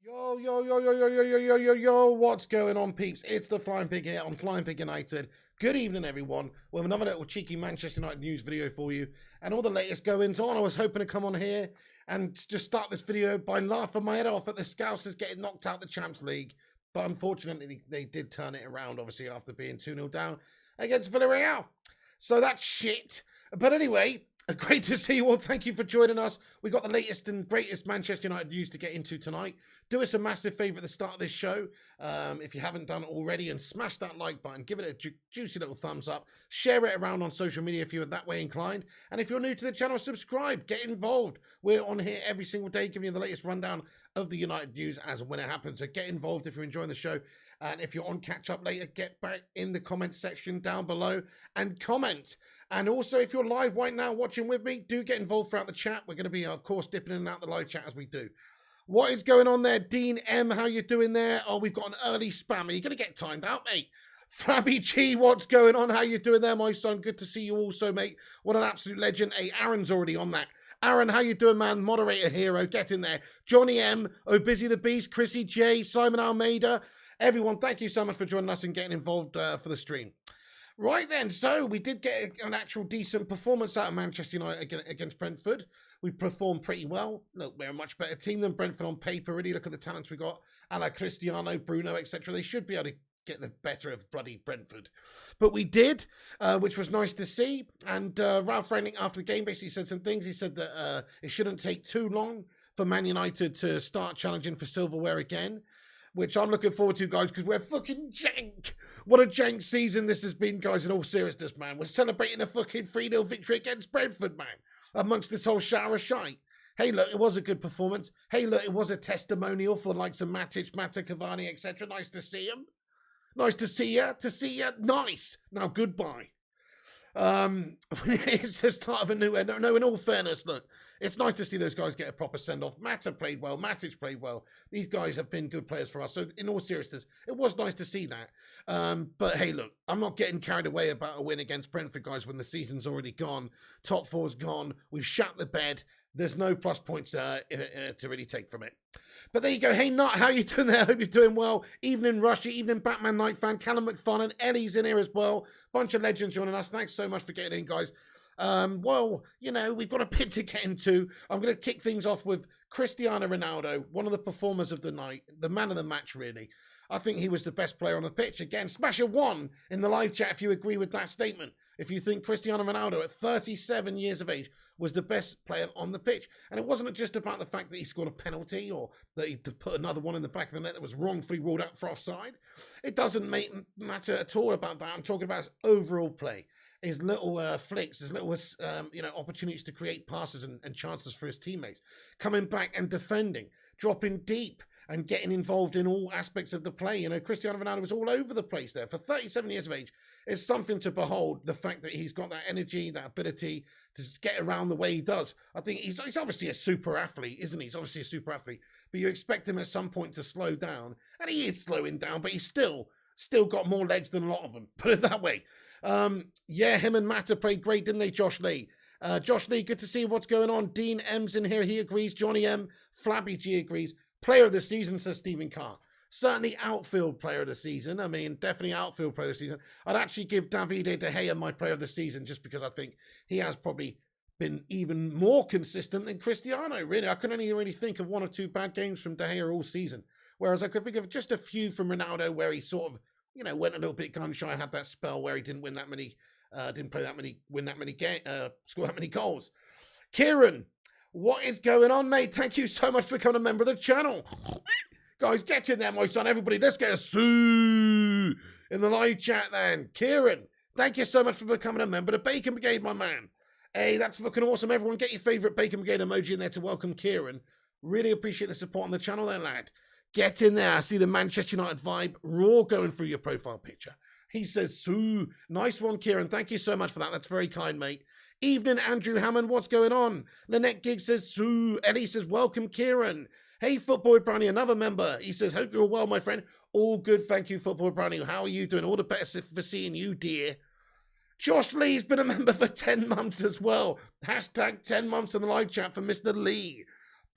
Yo, yo, yo, yo, yo, yo, yo, yo, yo, yo, what's going on, peeps? It's the Flying Pig here on Flying Pig United. Good evening, everyone. With another little cheeky Manchester United news video for you and all the latest goings on. I was hoping to come on here and just start this video by laughing my head off at the Scousers getting knocked out the Champions League. But unfortunately, they did turn it around, obviously, after being 2-0 down against Villarreal. So that's shit. But anyway, great to see you all. Thank you for joining us. We got the latest and greatest Manchester United news to get into tonight. Do us a massive favour at the start of this show, if you haven't done it already, and smash that like button. Give it a juicy little thumbs up. Share it around on social media if you're that way inclined. And if you're new to the channel, subscribe. Get involved. We're on here every single day giving you the latest rundown of the United news as and when it happens. So get involved if you're enjoying the show. And if you're on catch up later, get back in the comment section down below and comment. And also, if you're live right now watching with me, do get involved throughout the chat. We're going to be, of course, dipping in and out the live chat as we do. What is going on there? Dean M, how you doing there? Oh, we've got an early spam. Are you going to get timed out, mate? Flabby G, what's going on? How you doing there, my son? Good to see you also, mate. What an absolute legend. Hey, Aaron's already on that. Aaron, how you doing, man? Moderator hero, get in there. Johnny M, Oh Busy the Beast, Chrissy J, Simon Almeida. Everyone, thank you so much for joining us and getting involved for the stream. Right then, so we did get an actual decent performance out of Manchester United against Brentford. We performed pretty well. Look, we're a much better team than Brentford on paper, really. Look at the talents we got. A la Cristiano, Bruno, etc. They should be able to get the better of bloody Brentford. But we did, which was nice to see. And Ralph Rangnick, after the game, basically said some things. He said that it shouldn't take too long for Man United to start challenging for silverware again, which I'm looking forward to, guys, because we're fucking jank. What a jank season this has been, guys, in all seriousness, man. We're celebrating a fucking 3-0 victory against Brentford, man, amongst this whole shower of shite. Hey, look, it was a good performance. Hey, look, it was a testimonial for the likes of Matic, Mata, Cavani, etc. Nice to see him. Nice to see you. To see you. Nice. Now, goodbye. It's the start of a new era. No, in all fairness, look, it's nice to see those guys get a proper send-off. Mata played well. Matic played well. These guys have been good players for us. So, in all seriousness, it was nice to see that. But, hey, look, I'm not getting carried away about a win against Brentford, guys, when the season's already gone. Top four's gone. We've shut the bed. There's no plus points to really take from it. But there you go. Hey, Nut, how you doing there? Hope you're doing well. Evening, Rushy. Evening, Batman Night fan. Callum McFarlane. Ellie's in here as well. Bunch of legends joining us. Thanks so much for getting in, guys. Well, you know, we've got a bit to get into. I'm going to kick things off with Cristiano Ronaldo, one of the performers of the night, the man of the match, really. I think he was the best player on the pitch. Again, smash a 1 in the live chat if you agree with that statement. If you think Cristiano Ronaldo at 37 years of age was the best player on the pitch. And it wasn't just about the fact that he scored a penalty or that he put another one in the back of the net that was wrongfully ruled out for offside. It doesn't matter at all about that. I'm talking about his overall play. His little flicks, his little opportunities to create passes and chances for his teammates. Coming back and defending, dropping deep and getting involved in all aspects of the play. You know, Cristiano Ronaldo was all over the place there. For 37 years of age, it's something to behold, the fact that he's got that energy, that ability to get around the way he does. I think he's obviously a super athlete, isn't he? He's obviously a super athlete. But you expect him at some point to slow down. And he is slowing down, but he's still got more legs than a lot of them. Put it that way. Yeah, him and Mata played great, didn't they, Josh Lee? Josh Lee, good to see what's going on. Dean M's in here. He agrees. Johnny M. Flabby G agrees. Player of the season, says Stephen Carr. Certainly outfield player of the season. I mean, definitely outfield player of the season. I'd actually give Davide De Gea my player of the season just because I think he has probably been even more consistent than Cristiano, really. I can only really think of 1 or 2 bad games from De Gea all season. Whereas I could think of just a few from Ronaldo where he sort of, you know, went a little bit gun shy and had that spell where he didn't win that many, score that many goals. Kieran, what is going on, mate? Thank you so much for becoming a member of the channel. Guys, get in there, my son. Everybody, let's get a soo in the live chat, then. Kieran, thank you so much for becoming a member of the Bacon Brigade, my man. Hey, that's fucking awesome. Everyone, get your favourite Bacon Brigade emoji in there to welcome Kieran. Really appreciate the support on the channel there, lad. Get in there. I see the Manchester United vibe raw going through your profile picture. He says, soo. Nice one, Kieran. Thank you so much for that. That's very kind, mate. Evening, Andrew Hammond. What's going on? Lynette Giggs says, soo. Ellie says, welcome, Kieran. Hey, Footboy Brownie, another member. He says, hope you're well, my friend. All good, thank you, Footboy Brownie. How are you doing? All the better for seeing you, dear. Josh Lee's been a member for 10 months as well. Hashtag 10 months in the live chat for Mr. Lee.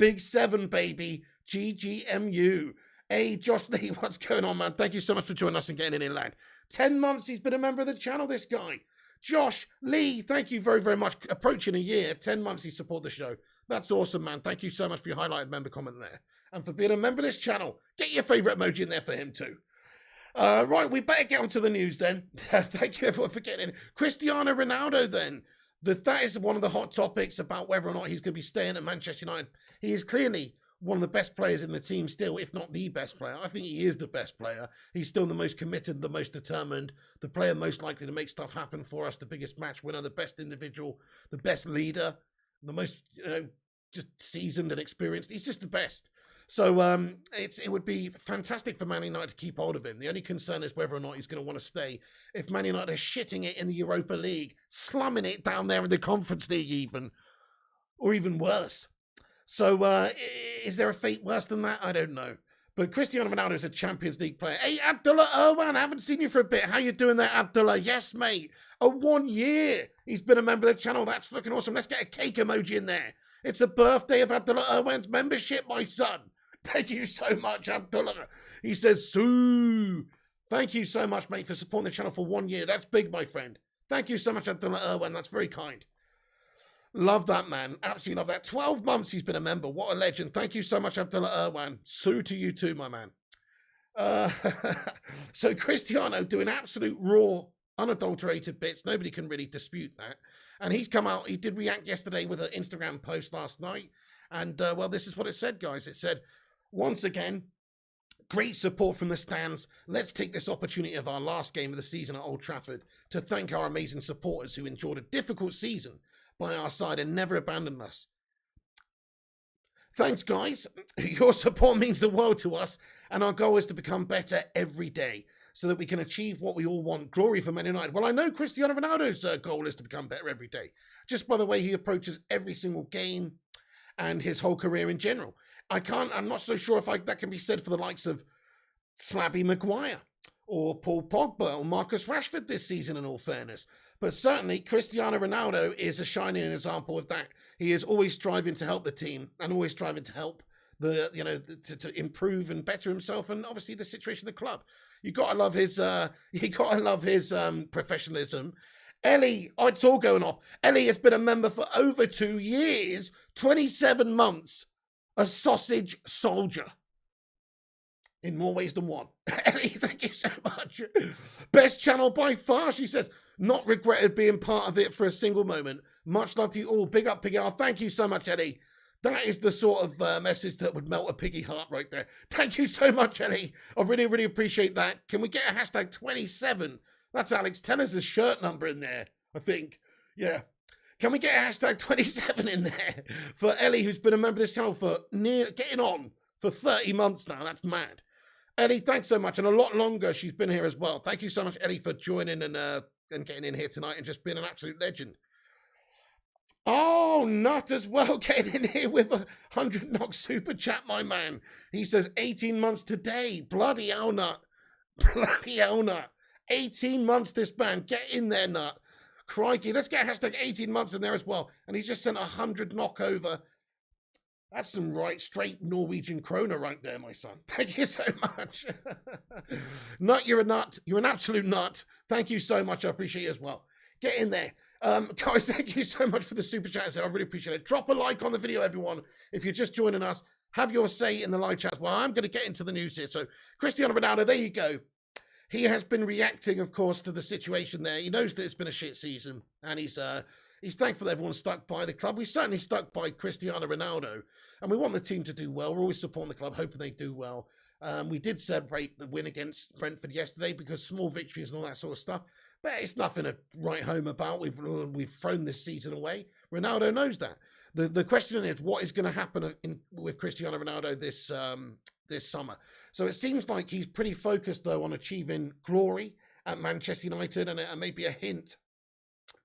Big 7, baby. GGMU. Hey, Josh Lee, what's going on, man? Thank you so much for joining us and getting in, lad. 10 months he's been a member of the channel, this guy. Josh Lee, thank you very, very much. Approaching a year, 10 months he supported the show. That's awesome, man. Thank you so much for your highlighted member comment there. And for being a member of this channel. Get your favourite emoji in there for him too. Right, we better get on to the news then. Thank you everyone for getting in. Cristiano Ronaldo then. That is one of the hot topics about whether or not he's going to be staying at Manchester United. He is clearly one of the best players in the team still, if not the best player. I think he is the best player. He's still the most committed, the most determined, the player most likely to make stuff happen for us, the biggest match winner, the best individual, the best leader, the most, just seasoned and experienced. He's just the best. So it would be fantastic for Man United to keep hold of him. The only concern is whether or not he's going to want to stay. If Man United are shitting it in the Europa League, slumming it down there in the Conference League even, or even worse. So is there a fate worse than that? I don't know. But Cristiano Ronaldo is a Champions League player. Hey, Abdullah Irwan, I haven't seen you for a bit. How you doing there, Abdullah? Yes, mate. 1 year he's been a member of the channel. That's fucking awesome. Let's get a cake emoji in there. It's the birthday of Abdullah Irwan's membership, my son. Thank you so much, Abdullah. He says, Sue. Thank you so much, mate, for supporting the channel for 1 year. That's big, my friend. Thank you so much, Abdullah Irwan. That's very kind. Love that, man. Absolutely love that. 12 months he's been a member. What a legend. Thank you so much, Abdullah Irwan. Sue to you too, my man. So Cristiano doing absolute raw, unadulterated bits. Nobody can really dispute that. And he's come out. He did react yesterday with an Instagram post last night. And, well, this is what it said, guys. It said, once again, great support from the stands. Let's take this opportunity of our last game of the season at Old Trafford to thank our amazing supporters who endured a difficult season by our side and never abandoned us. Thanks, guys. Your support means the world to us, and our goal is to become better every day so that we can achieve what we all want. Glory for Man United. Well, I know Cristiano Ronaldo's goal is to become better every day, just by the way he approaches every single game and his whole career in general. I'm not so sure if that can be said for the likes of Slabby Maguire or Paul Pogba or Marcus Rashford this season, in all fairness. But certainly Cristiano Ronaldo is a shining example of that. He is always striving to help the team and always striving to help to improve and better himself, and obviously the situation of the club. You gotta love his professionalism. Ellie, it's all going off. Ellie has been a member for over 2 years, 27 months. A sausage soldier. In more ways than one. Ellie, thank you so much. Best channel by far, she says. Not regretted being part of it for a single moment. Much love to you all. Big up, Piggy. Oh, thank you so much, Ellie. That is the sort of message that would melt a piggy heart right there. Thank you so much, Ellie. I really, really appreciate that. Can we get a hashtag 27? That's Alex Teller's shirt number in there, I think. Yeah. Can we get a hashtag 27 in there for Ellie, who's been a member of this channel for getting on for 30 months now? That's mad. Ellie, thanks so much. And a lot longer she's been here as well. Thank you so much, Ellie, for joining and getting in here tonight and just being an absolute legend. Oh, Nut as well, getting in here with a 100 knock super chat, my man. He says 18 months today. Bloody hell, Nut. Bloody hell, Nut. 18 months this man. Get in there, Nut. Crikey, let's get hashtag 18 months in there as well. And he's just sent 100 knock over. That's some right straight Norwegian krona right there, my son. Thank you so much. Nut, you're a nut. You're an absolute nut. Thank you so much. I appreciate it as well. Get in there. Guys, thank you so much for the super chat. I really appreciate it. Drop a like on the video, everyone. If you're just joining us, have your say in the live chat. Well, I'm going to get into the news here. So, Cristiano Ronaldo, there you go. He has been reacting, of course, to the situation there. He knows that it's been a shit season, and he's thankful that everyone's stuck by the club. We certainly stuck by Cristiano Ronaldo, and we want the team to do well. We're always supporting the club, hoping they do well. We did celebrate the win against Brentford yesterday because small victories and all that sort of stuff, but it's nothing to write home about. We've thrown this season away. Ronaldo knows that. The question is, what is going to happen with Cristiano Ronaldo this summer? So it seems like he's pretty focused, though, on achieving glory at Manchester United, and maybe a hint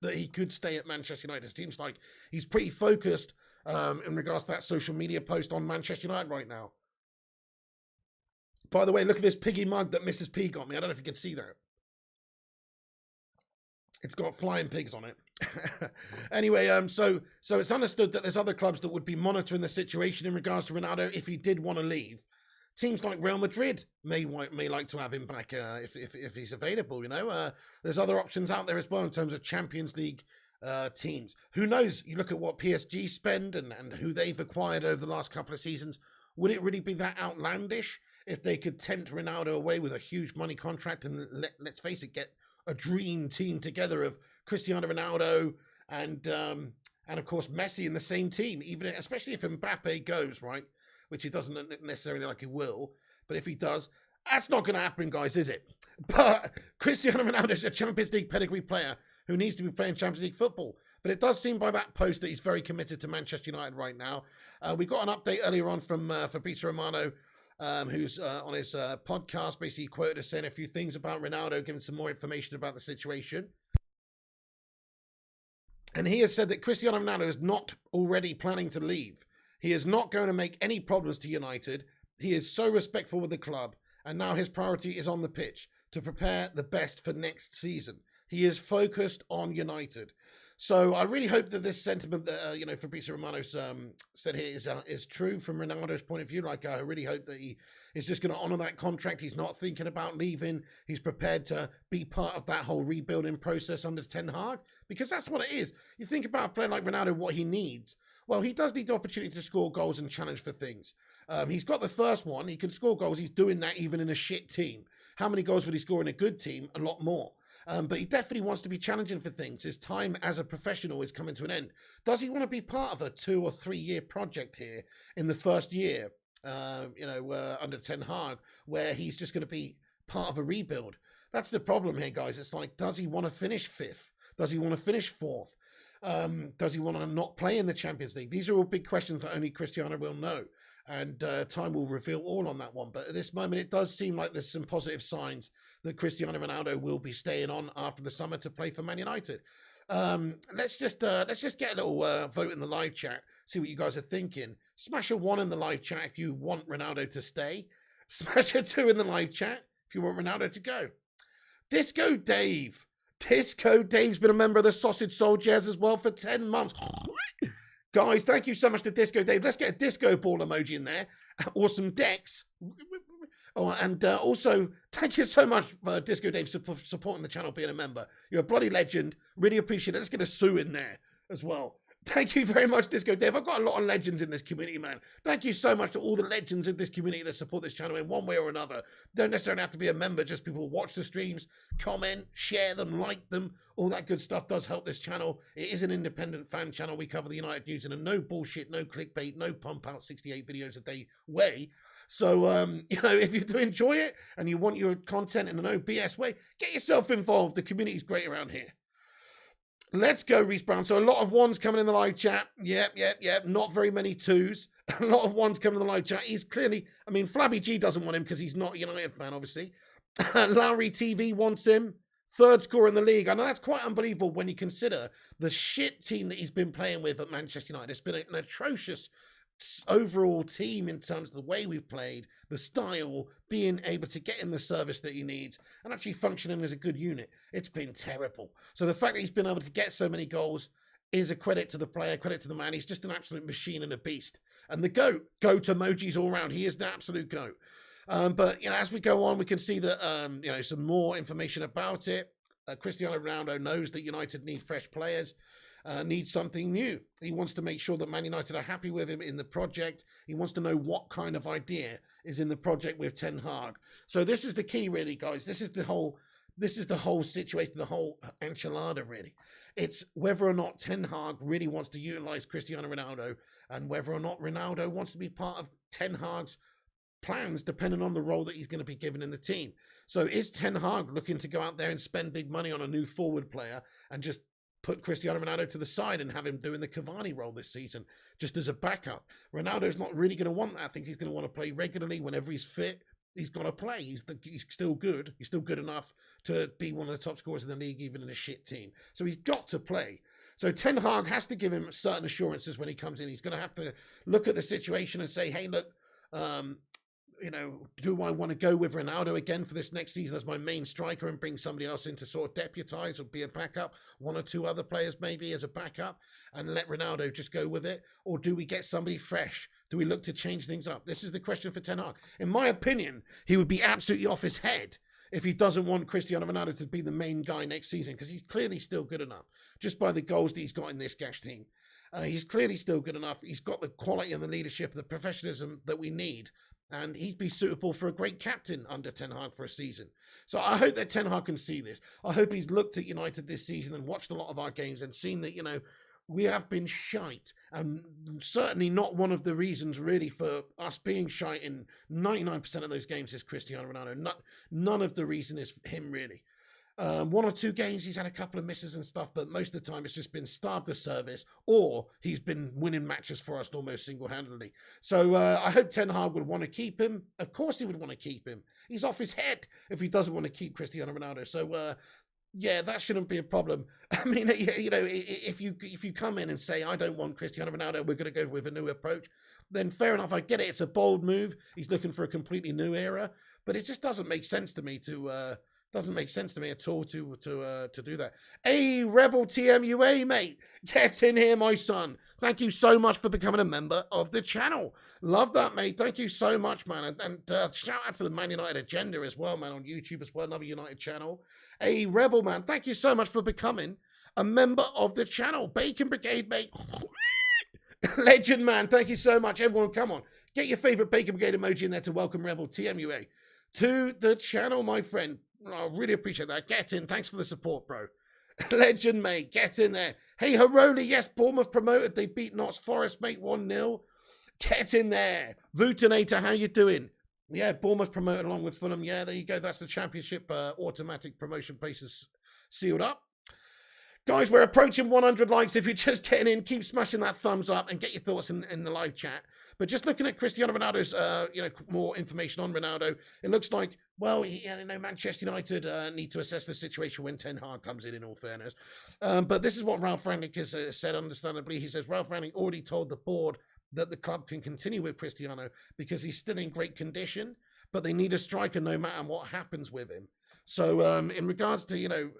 that he could stay at Manchester United. It seems like he's pretty focused in regards to that social media post on Manchester United right now. By the way, look at this piggy mug that Mrs. P got me. I don't know if you can see that. It's got flying pigs on it. Anyway, so it's understood that there's other clubs that would be monitoring the situation in regards to Ronaldo if he did want to leave. Teams like Real Madrid may like to have him back if he's available. You know, there's other options out there as well in terms of Champions League teams. Who knows? You look at what PSG spend and who they've acquired over the last couple of seasons. Would it really be that outlandish if they could tempt Ronaldo away with a huge money contract and let's face it, get a dream team together of Cristiano Ronaldo and of course Messi in the same team, even especially if Mbappe goes, right? Which he doesn't necessarily like he will, but if he does, that's not going to happen, guys, is it? But Cristiano Ronaldo is a Champions League pedigree player who needs to be playing Champions League football. But it does seem by that post that he's very committed to Manchester United right now. We got an update earlier on from Fabrizio Romano, who's on his podcast, basically quoted us saying a few things about Ronaldo, giving some more information about the situation. And he has said that Cristiano Ronaldo is not already planning to leave. He is not going to make any problems to United. He is so respectful with the club, and now his priority is on the pitch to prepare the best for next season. He is focused on United. So I really hope that this sentiment that Fabrizio Romano said here is true from Ronaldo's point of view. Like, I really hope that he is just going to honour that contract. He's not thinking about leaving. He's prepared to be part of that whole rebuilding process under Ten Hag, because that's what it is. You think about a player like Ronaldo, what he needs. Well, he does need the opportunity to score goals and challenge for things. He's got the first one. He can score goals. He's doing that even in a shit team. How many goals would he score in a good team? A lot more. But he definitely wants to be challenging for things. His time as a professional is coming to an end. Does he want to be part of a 2 or 3 year project here in the first year, under Ten Hag, where he's just going to be part of a rebuild? That's the problem here, guys. It's like, does he want to finish 5th? Does he want to finish 4th? Does he want to not play in the Champions League? These are all big questions that only Cristiano will know. And time will reveal all on that one. But at this moment, it does seem like there's some positive signs that Cristiano Ronaldo will be staying on after the summer to play for Man United. Let's just get a little vote in the live chat, see what you guys are thinking. Smash a 1 in the live chat if you want Ronaldo to stay. Smash a 2 in the live chat if you want Ronaldo to go. Disco Dave. Disco Dave's been a member of the Sausage Soldiers as well for 10 months. Guys, thank you so much to Disco Dave. Let's get a disco ball emoji in there. Or some decks. Oh, and also, thank you so much for Disco Dave supporting the channel, being a member. You're a bloody legend. Really appreciate it. Let's get a Sue in there as well. Thank you very much, Disco Dave. I've got a lot of legends in this community, man. Thank you so much to all the legends in this community that support this channel in one way or another. Don't necessarily have to be a member, just people who watch the streams, comment, share them, like them. All that good stuff does help this channel. It is an independent fan channel. We cover the United news in a no bullshit, no clickbait, no pump out 68 videos a day way. So, if you do enjoy it and you want your content in a no BS way, get yourself involved. The community is great around here. Let's go, Reese Brown. So a lot of 1s coming in the live chat. Yep. Not very many 2s. A lot of 1s coming in the live chat. He's clearly, Flabby G doesn't want him because he's not a United fan, obviously. Lowry TV wants him. 3rd scorer in the league. I know that's quite unbelievable when you consider the shit team that he's been playing with at Manchester United. It's been an atrocious overall team in terms of the way we've played, the style, being able to get in the service that he needs, and actually functioning as a good unit. It's been terrible. So the fact that he's been able to get so many goals is a credit to the player, credit to the man. He's just an absolute machine and a beast. And the goat emojis all around. He is the absolute goat. But as we go on, we can see that some more information about it. Cristiano Ronaldo knows that United need fresh players. Needs something new. He wants to make sure that Man United are happy with him in the project. He wants to know what kind of idea is in the project with Ten Hag. So this is the key, really, guys. This is the whole situation, the whole enchilada, really. It's whether or not Ten Hag really wants to utilize Cristiano Ronaldo, and whether or not Ronaldo wants to be part of Ten Hag's plans, depending on the role that he's going to be given in the team. So is Ten Hag looking to go out there and spend big money on a new forward player and just put Cristiano Ronaldo to the side and have him doing the Cavani role this season, just as a backup? Ronaldo's not really going to want that. I think he's going to want to play regularly whenever he's fit. He's got to play. He's still good. He's still good enough to be one of the top scorers in the league, even in a shit team. So he's got to play. So Ten Hag has to give him certain assurances when he comes in. He's going to have to look at the situation and say, hey, look, do I want to go with Ronaldo again for this next season as my main striker and bring somebody else in to sort of deputise or be a backup, one or two other players maybe as a backup, and let Ronaldo just go with it? Or do we get somebody fresh? Do we look to change things up? This is the question for Ten Hag. In my opinion, he would be absolutely off his head if he doesn't want Cristiano Ronaldo to be the main guy next season, because he's clearly still good enough, just by the goals that he's got in this Gash team. He's clearly still good enough. He's got the quality and the leadership, the professionalism that we need, and he'd be suitable for a great captain under Ten Hag for a season. So I hope that Ten Hag can see this. I hope he's looked at United this season and watched a lot of our games and seen that, we have been shite, and certainly not one of the reasons really for us being shite in 99% of those games is Cristiano Ronaldo. None of the reason is him really. One or two games he's had a couple of misses and stuff, but most of the time it's just been starved of service, or he's been winning matches for us almost single-handedly. So I hope Ten Hag would want to keep him. Of course he would want to keep him. He's off his head if he doesn't want to keep Cristiano Ronaldo. So yeah, that shouldn't be a problem. I mean, if you come in and say, I don't want Cristiano Ronaldo, we're going to go with a new approach, then fair enough, I get it. It's a bold move. He's looking for a completely new era, but it just doesn't make sense to me to doesn't make sense to me at all to do that. Hey, Rebel TMUA, mate, get in here, my son. Thank you so much for becoming a member of the channel. Love that, mate. Thank you so much, man. And shout out to the Man United Agenda as well, man, on YouTube as well, another United channel. Hey, Rebel, man, thank you so much for becoming a member of the channel. Bacon Brigade, mate. Legend, man. Thank you so much. Everyone, come on. Get your favorite Bacon Brigade emoji in there to welcome Rebel TMUA to the channel, my friend. I really appreciate that. Get in. Thanks for the support, bro. Legend, mate. Get in there. Hey, Haroli. Yes, Bournemouth promoted. They beat Notts Forest, mate, 1-0. Get in there. Vutinator, how you doing? Yeah, Bournemouth promoted along with Fulham. Yeah, there you go. That's the championship. Automatic promotion places sealed up. Guys, we're approaching 100 likes. If you're just getting in, keep smashing that thumbs up and get your thoughts in the live chat. But just looking at Cristiano Ronaldo's, more information on Ronaldo, it looks like, well, Manchester United need to assess the situation when Ten Hag comes in all fairness. But this is what Ralph Rangnick has said, understandably. He says, Ralph Rangnick already told the board that the club can continue with Cristiano because he's still in great condition, but they need a striker no matter what happens with him. So in regards to,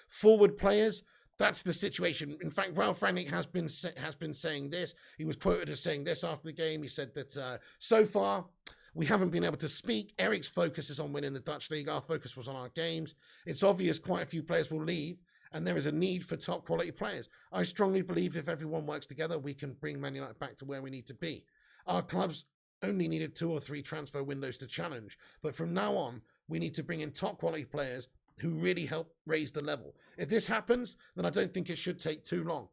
forward players, that's the situation. In fact, Ralph Rangnick has been saying this. He was quoted as saying this after the game. He said that so far we haven't been able to speak. Erik's focus is on winning the Dutch league. Our focus was on our games. It's obvious quite a few players will leave, and there is a need for top quality players. I strongly believe if everyone works together, we can bring Man United back to where we need to be. Our clubs only needed 2 or 3 transfer windows to challenge, but from now on, we need to bring in top quality players who really help raise the level. If this happens, then I don't think it should take too long.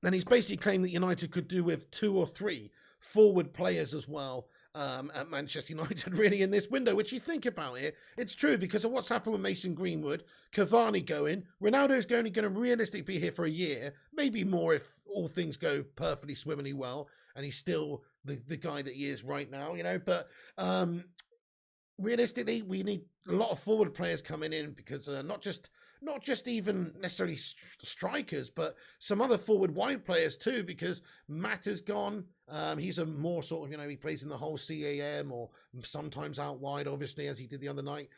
Then he's basically claimed that United could do with 2 or 3 forward players as well at Manchester United really in this window, which you think about it, it's true because of what's happened with Mason Greenwood, Cavani going, Ronaldo's only going to realistically be here for a year, maybe more if all things go perfectly swimmingly well, and he's still the guy that he is right now, but realistically, we need a lot of forward players coming in because not just even necessarily strikers, but some other forward wide players too. Because Matt is gone. He's a more sort of he plays in the whole CAM or sometimes out wide, obviously as he did the other night.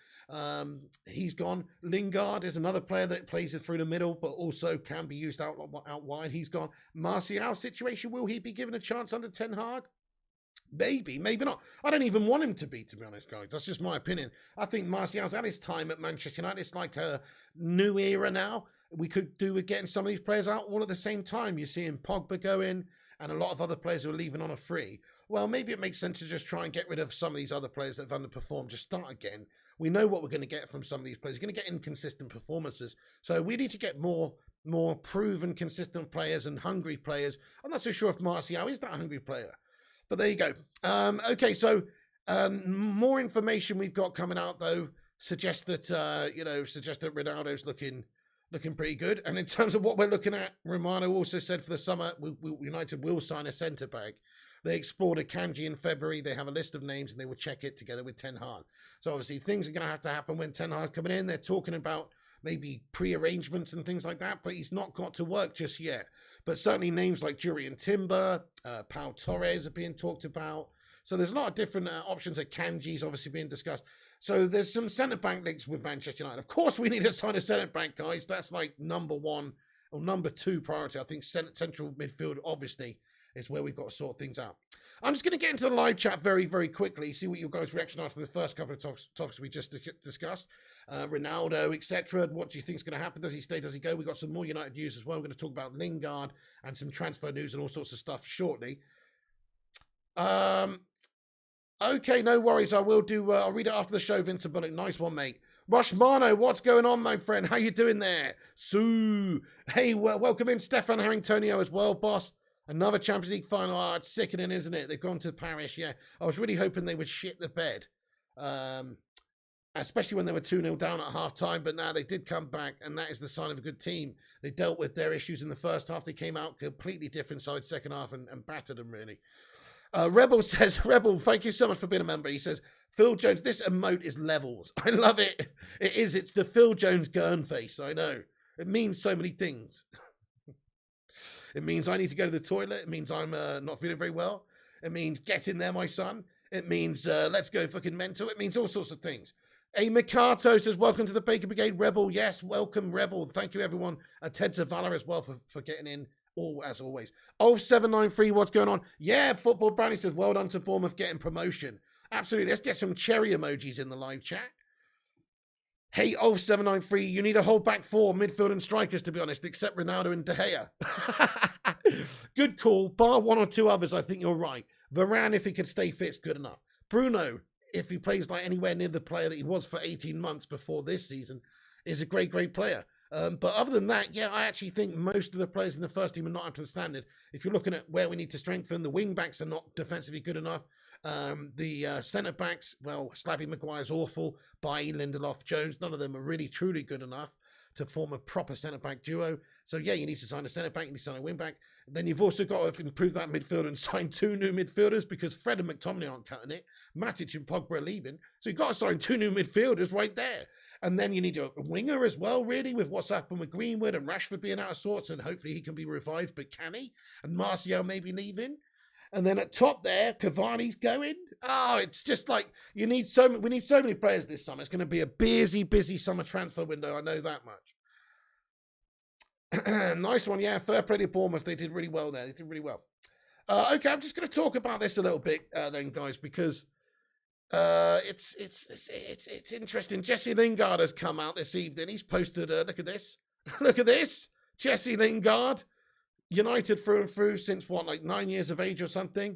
He's gone. Lingard is another player that plays it through the middle, but also can be used out wide. He's gone. Martial's situation, will he be given a chance under Ten Hag? Maybe, maybe not. I don't even want him to be honest, guys. That's just my opinion. I think Martial's had his time at Manchester United. It's like a new era now. We could do with getting some of these players out all at the same time. You're seeing Pogba going and a lot of other players who are leaving on a free. Well, maybe it makes sense to just try and get rid of some of these other players that have underperformed. Just start again. We know what we're going to get from some of these players. You're going to get inconsistent performances. So we need to get more proven, consistent players and hungry players. I'm not so sure if Martial is that hungry player. But there you go. Okay, so more information we've got coming out though suggests that Ronaldo's looking pretty good. And in terms of what we're looking at, Romano also said for the summer, United will sign a centre back. They explored Akanji in February. They have a list of names and they will check it together with Ten Hag. So obviously things are going to have to happen when Ten Hag's coming in. They're talking about maybe pre-arrangements and things like that, but he's not got to work just yet. But certainly names like Jurriën Timber, Pau Torres are being talked about. So there's a lot of different options. Kanji's obviously being discussed. So there's some centre-back links with Manchester United. Of course, we need to sign a centre-back, guys. That's like number 1 or number 2 priority. I think central midfield, obviously, is where we've got to sort things out. I'm just going to get into the live chat very, very quickly, see what your guys' reaction are to the first couple of talks we just discussed. Ronaldo, etc. What do you think is going to happen? Does he stay? Does he go? We've got some more United news as well. We're going to talk about Lingard and some transfer news and all sorts of stuff shortly. Okay, no worries. I will do. I'll read it after the show, Vincent Bullock. Nice one, mate. Rushmano, what's going on, my friend? How you doing there? Sue. Hey, welcome in, Stefan Harringtonio as well, boss. Another Champions League final. Oh, it's sickening, isn't it? They've gone to Paris, yeah. I was really hoping they would shit the bed. Especially when they were 2-0 down at half-time, but now they did come back, and that is the sign of a good team. They dealt with their issues in the first half. They came out completely different side second half and battered them, really. Rebel says, Rebel, thank you so much for being a member. He says, Phil Jones, this emote is levels. I love it. It is. It's the Phil Jones Gurn face. I know. It means so many things. It means I need to go to the toilet. It means I'm not feeling very well. It means get in there, my son. It means let's go fucking mental. It means all sorts of things. A Mikato says, welcome to the Baker Brigade, Rebel. Yes, welcome, Rebel. Thank you, everyone. Ted Zavala as well for getting in, all as always. 0793, what's going on? Yeah, Football Brownie says, well done to Bournemouth getting promotion. Absolutely. Let's get some cherry emojis in the live chat. Hey, 0793, you need a whole back 4, midfield and strikers, to be honest, except Ronaldo and De Gea. Good call. Bar 1 or 2 others, I think you're right. Varane, if he could stay fit, is good enough. Bruno, if he plays like anywhere near the player that he was for 18 months before this season, is a great, great player. But other than that, yeah, I actually think most of the players in the first team are not up to the standard. If you're looking at where we need to strengthen, the wing backs are not defensively good enough. The centre backs, well, Slappy Maguire's awful. Bailly, Lindelof, Jones, none of them are really truly good enough to form a proper centre back duo. So yeah, you need to sign a centre back, you need to sign a wing back. Then you've also got to improve that midfield and sign 2 new midfielders because Fred and McTominay aren't cutting it. Matic and Pogba are leaving. So you've got to sign 2 new midfielders right there. And then you need a winger as well, really, with what's happened with Greenwood and Rashford being out of sorts, and hopefully he can be revived, but can he? And Martial may be leaving. And then at top there, Cavani's going. Oh, it's just like we need so many players this summer. It's going to be a busy, busy summer transfer window. I know that much. Nice one, yeah. Fair play to Bournemouth. They did really well there. They did really well. Okay, I'm just going to talk about this a little bit then, guys, because it's interesting. Jesse Lingard has come out this evening. He's posted. Look at this. Look at this. Jesse Lingard. United through and through since what, like 9 years of age or something.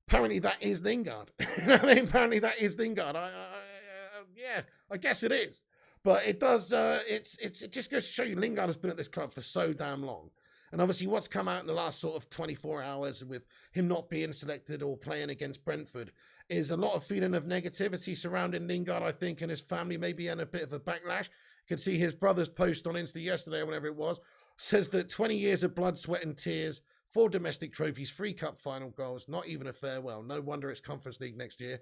Apparently that is Lingard. I mean, apparently that is Lingard. Yeah, I guess it is. But it does. It just goes to show you Lingard has been at this club for so damn long. And obviously, what's come out in the last sort of 24 hours with him not being selected or playing against Brentford is a lot of feeling of negativity surrounding Lingard, I think, and his family maybe in a bit of a backlash. You could see his brother's post on Insta yesterday or whenever it was. Says that 20 years of blood, sweat and tears, 4 domestic trophies, 3 cup final goals, not even a farewell. No wonder it's Conference League next year.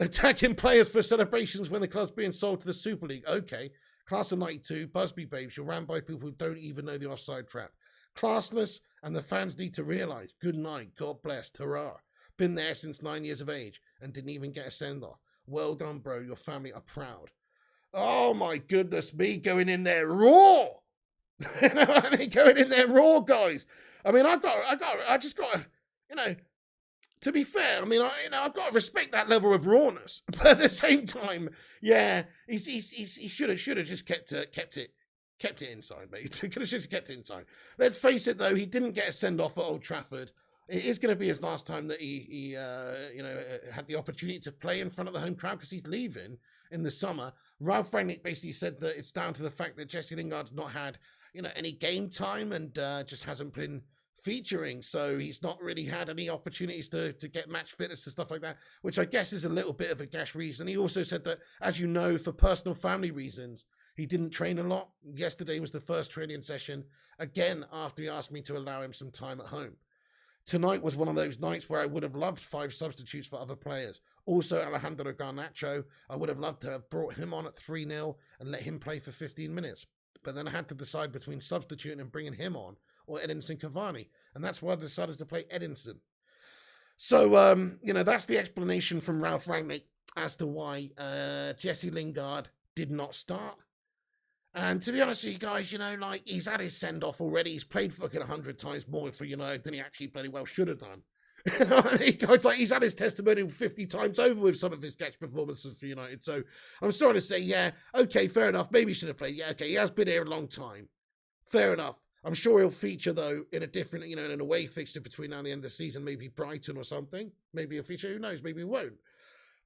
Attacking players for celebrations when the club's being sold to the Super League. Okay. Class of 92, Busby babes, you're ran by people who don't even know the offside trap. Classless, and the fans need to realise. Good night, God bless, hurrah. Been there since 9 years of age and didn't even get a send-off. Well done, bro. Your family are proud. Oh my goodness me, going in there raw. You know what I mean? Going in there raw, guys. I mean, I just got to, you know, to be fair, I mean, I've got to respect that level of rawness. But at the same time, yeah, he should have just kept it inside, mate. He could have just kept it inside. Let's face it, though, he didn't get a send off at Old Trafford. It is going to be his last time that he had the opportunity to play in front of the home crowd because he's leaving in the summer. Ralph Rangnick basically said that it's down to the fact that Jesse Lingard's not had any game time and just hasn't been featuring. So he's not really had any opportunities to get match fitness and stuff like that, which I guess is a little bit of a gash reason. He also said that, as you know, for personal family reasons, he didn't train a lot. Yesterday was the first training session, again, after he asked me to allow him some time at home. Tonight was one of those nights where I would have loved 5 substitutes for other players. Also, Alejandro Garnacho, I would have loved to have brought him on at 3-0 and let him play for 15 minutes. But then I had to decide between substituting and bringing him on or Edinson Cavani. And that's why I decided to play Edinson. So, that's the explanation from Ralph Rangnick as to why Jesse Lingard did not start. And to be honest with you guys, he's had his send-off already. He's played fucking 100 times more for United than he actually bloody well should have done. You know what I mean? Guys, he's had his testimonial 50 times over with some of his sketch performances for United. So I'm starting to say, yeah, okay, fair enough. Maybe he should have played. Yeah, okay, he has been here a long time. Fair enough. I'm sure he'll feature, though, in a different, in an away fixture between now and the end of the season, maybe Brighton or something. Maybe he'll feature, who knows? Maybe he won't.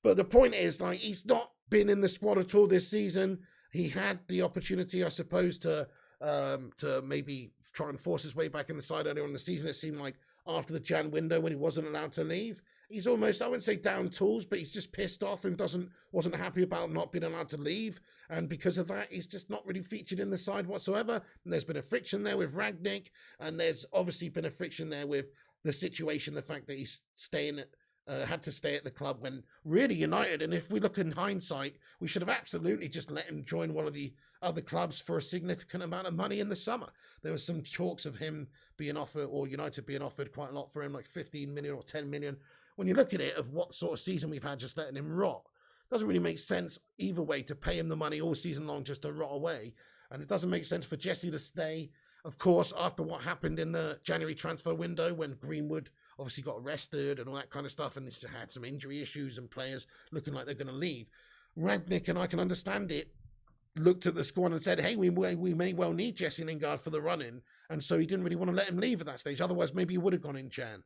But the point is, he's not been in the squad at all this season. He had the opportunity, I suppose, to maybe try and force his way back in the side earlier in the season. It seemed like after the Jan window when he wasn't allowed to leave, he's almost, I wouldn't say down tools, but he's just pissed off and wasn't happy about not being allowed to leave. And because of that, he's just not really featured in the side whatsoever. And there's been a friction there with Rangnick, and there's obviously been a friction there with the situation, the fact that he's had to stay at the club when really United, and if we look in hindsight, we should have absolutely just let him join one of the other clubs for a significant amount of money in the summer. There was some talks of him being offered, or United being offered quite a lot for him, like 15 million or 10 million. When you look at it, of what sort of season we've had just letting him rot, it doesn't really make sense either way to pay him the money all season long just to rot away. And it doesn't make sense for Jesse to stay, of course, after what happened in the January transfer window when Greenwood obviously got arrested and all that kind of stuff, and it's had some injury issues and players looking like they're going to leave. Rangnick, and I can understand it, looked at the squad and said, hey, we may well need Jesse Lingard for the run-in, and so he didn't really want to let him leave at that stage. Otherwise, maybe he would have gone in Jan.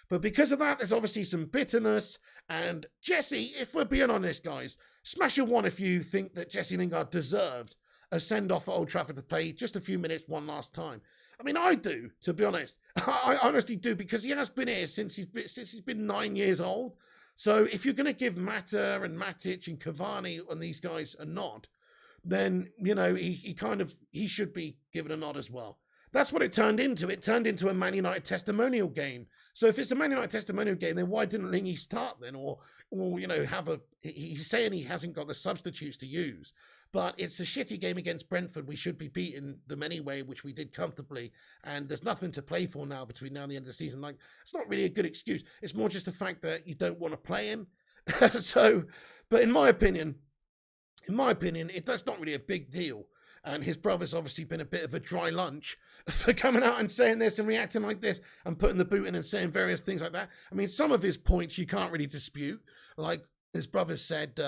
But because of that, there's obviously some bitterness, and Jesse, if we're being honest, guys, smash a one if you think that Jesse Lingard deserved a send-off at Old Trafford to play just a few minutes one last time. I mean, I do, to be honest. I honestly do, because he has been here since he's been 9 years old. So if you're going to give Mata and Matic and Cavani and these guys a nod, then, he should be given a nod as well. That's what it turned into. It turned into a Man United testimonial game. So if it's a Man United testimonial game, then why didn't Lingy start then? Or he's saying he hasn't got the substitutes to use. But it's a shitty game against Brentford. We should be beating them anyway, which we did comfortably. And there's nothing to play for now between now and the end of the season. It's not really a good excuse. It's more just the fact that you don't want to play him. But in my opinion, that's not really a big deal. And his brother's obviously been a bit of a dry lunch for coming out and saying this and reacting like this and putting the boot in and saying various things like that. I mean, some of his points you can't really dispute. Like his brother said,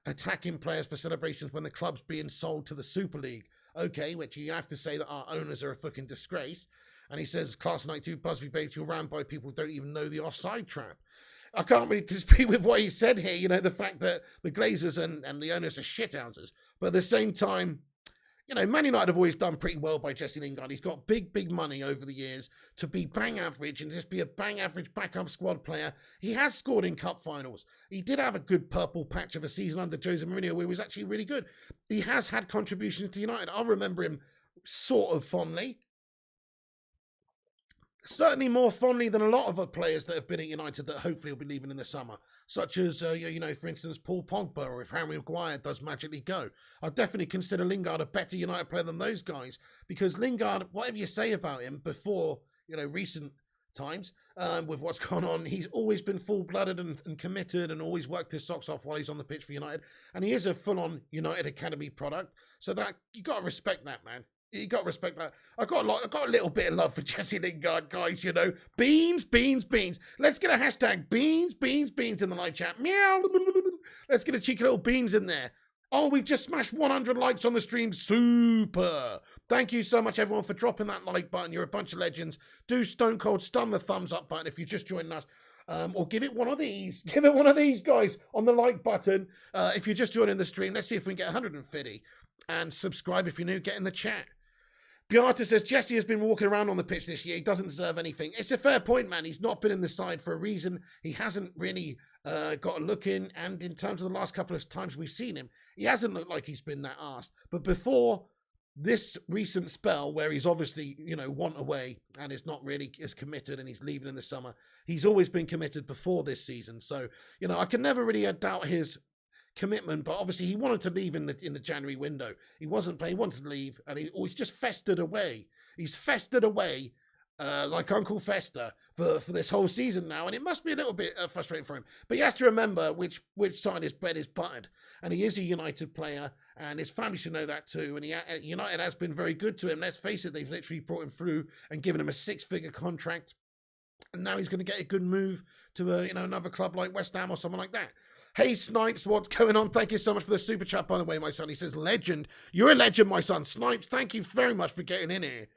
attacking players for celebrations when the club's being sold to the Super League. Okay, which you have to say that our owners are a fucking disgrace. And he says, Class 92 Busby Babes, you're ran by people who don't even know the offside trap. I can't really dispute with what he said here, the fact that the Glazers and the owners are shithouses. But at the same time, Man United have always done pretty well by Jesse Lingard. He's got big money over the years to be bang average and just be a bang average backup squad player. He has scored in cup finals. He did have a good purple patch of a season under Jose Mourinho where he was actually really good. He has had contributions to United. I remember him sort of fondly. Certainly more fondly than a lot of players that have been at United that hopefully will be leaving in the summer, such as, for instance, Paul Pogba, or if Harry Maguire does magically go. I'd definitely consider Lingard a better United player than those guys, because Lingard, whatever you say about him before, recent times, with what's gone on, he's always been full-blooded and committed and always worked his socks off while he's on the pitch for United, and he is a full-on United Academy product, so that you got to respect that, man. You got to respect that. I got a little bit of love for Jesse Lingard, guys, Beans. Let's get a hashtag beans in the live chat. Meow. Let's get a cheeky little beans in there. Oh, we've just smashed 100 likes on the stream. Super. Thank you so much, everyone, for dropping that like button. You're a bunch of legends. Do stone cold stun the thumbs up button if you're just joining us. Or give it one of these. Give it one of these, guys, on the like button. If you're just joining the stream, let's see if we can get 150. And subscribe if you're new. Get in the chat. Beata says, Jesse has been walking around on the pitch this year. He doesn't deserve anything. It's a fair point, man. He's not been in the side for a reason. He hasn't really got a look in. And in terms of the last couple of times we've seen him, he hasn't looked like he's been that arsed. But before this recent spell where he's obviously, want away and is not really as committed and he's leaving in the summer, he's always been committed before this season. So, I can never really doubt his commitment, but obviously he wanted to leave in the January window. He wasn't playing, he wanted to leave, and he's just festered away. He's festered away like Uncle Fester for this whole season now, and it must be a little bit frustrating for him. But he has to remember which side his bread is buttered, and he is a United player, and his family should know that too. And United has been very good to him. Let's face it, they've literally brought him through and given him a 6-figure contract, and now he's going to get a good move to another club like West Ham or someone like that. Hey Snipes, what's going on? Thank you so much for the super chat, by the way, my son. He says, legend. You're a legend, my son. Snipes, thank you very much for getting in here.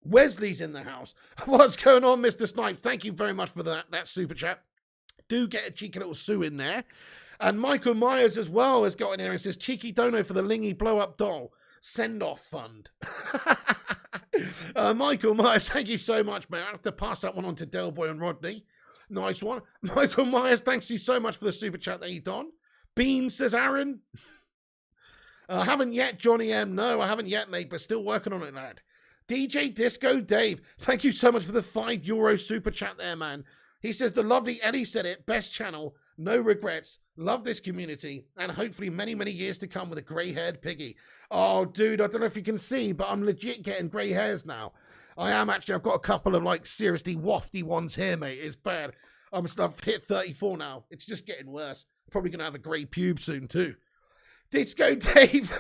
Wesley's in the house. What's going on, Mr. Snipes? Thank you very much for that super chat. Do get a cheeky little Sue in there. And Michael Myers as well has got in here and says, cheeky dono for the Lingy blow-up doll send-off fund. Michael Myers, thank you so much, man. I have to pass that one on to Delboy and Rodney. Nice one. Michael Myers, thanks you so much for the super chat that you done. Bean, says Aaron. I haven't yet, Johnny M. No, I haven't yet, mate, but still working on it, lad. DJ Disco Dave, thank you so much for the €5 super chat there, man. He says, the lovely Eddie said it, best channel, no regrets, love this community, and hopefully many, many years to come with a grey-haired piggy. Oh, dude, I don't know if you can see, but I'm legit getting grey hairs now. I am actually, I've got a couple of, like, seriously wafty ones here, mate. It's bad. I've hit 34 now. It's just getting worse. Probably going to have a grey pube soon, too. Disco Dave,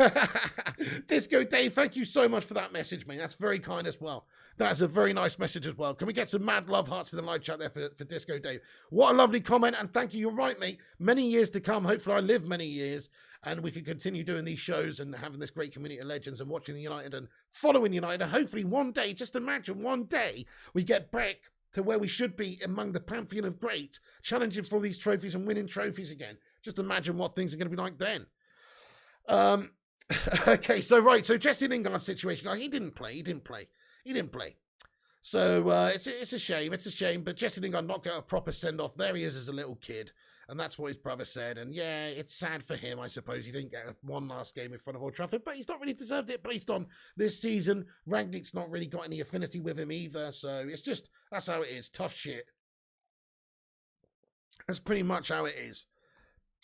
Disco Dave, thank you so much for that message, mate. That's very kind as well. That's a very nice message as well. Can we get some mad love hearts in the live chat there for Disco Dave? What a lovely comment, and thank you. You're right, mate. Many years to come. Hopefully I live many years, and we can continue doing these shows and having this great community of legends and watching United and following United. And hopefully one day, just imagine one day, we get back to where we should be among the pantheon of greats, challenging for these trophies and winning trophies again. Just imagine what things are going to be like then. Okay, so Jesse Lingard's situation, he didn't play. So it's a shame, but Jesse Lingard not got a proper send-off. There he is as a little kid, and that's what his brother said, and yeah, it's sad for him, I suppose. He didn't get one last game in front of Old Trafford, but he's not really deserved it based on this season. Rangnick's not really got any affinity with him either, so it's just, that's how it is. Tough shit. That's pretty much how it is.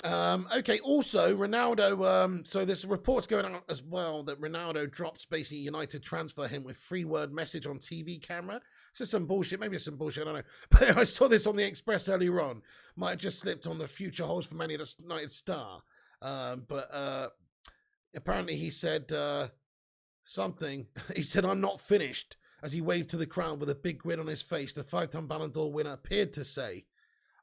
Okay, also, Ronaldo, so there's reports going out as well that Ronaldo dropped basically United transfer him with 3-word message on TV camera. This is some bullshit, maybe it's some bullshit, I don't know. But I saw this on the Express earlier on. Might have just slipped on the future holds for Man United star. But apparently he said something. He said, I'm not finished, as he waved to the crowd with a big grin on his face. The 5-time Ballon d'Or winner appeared to say,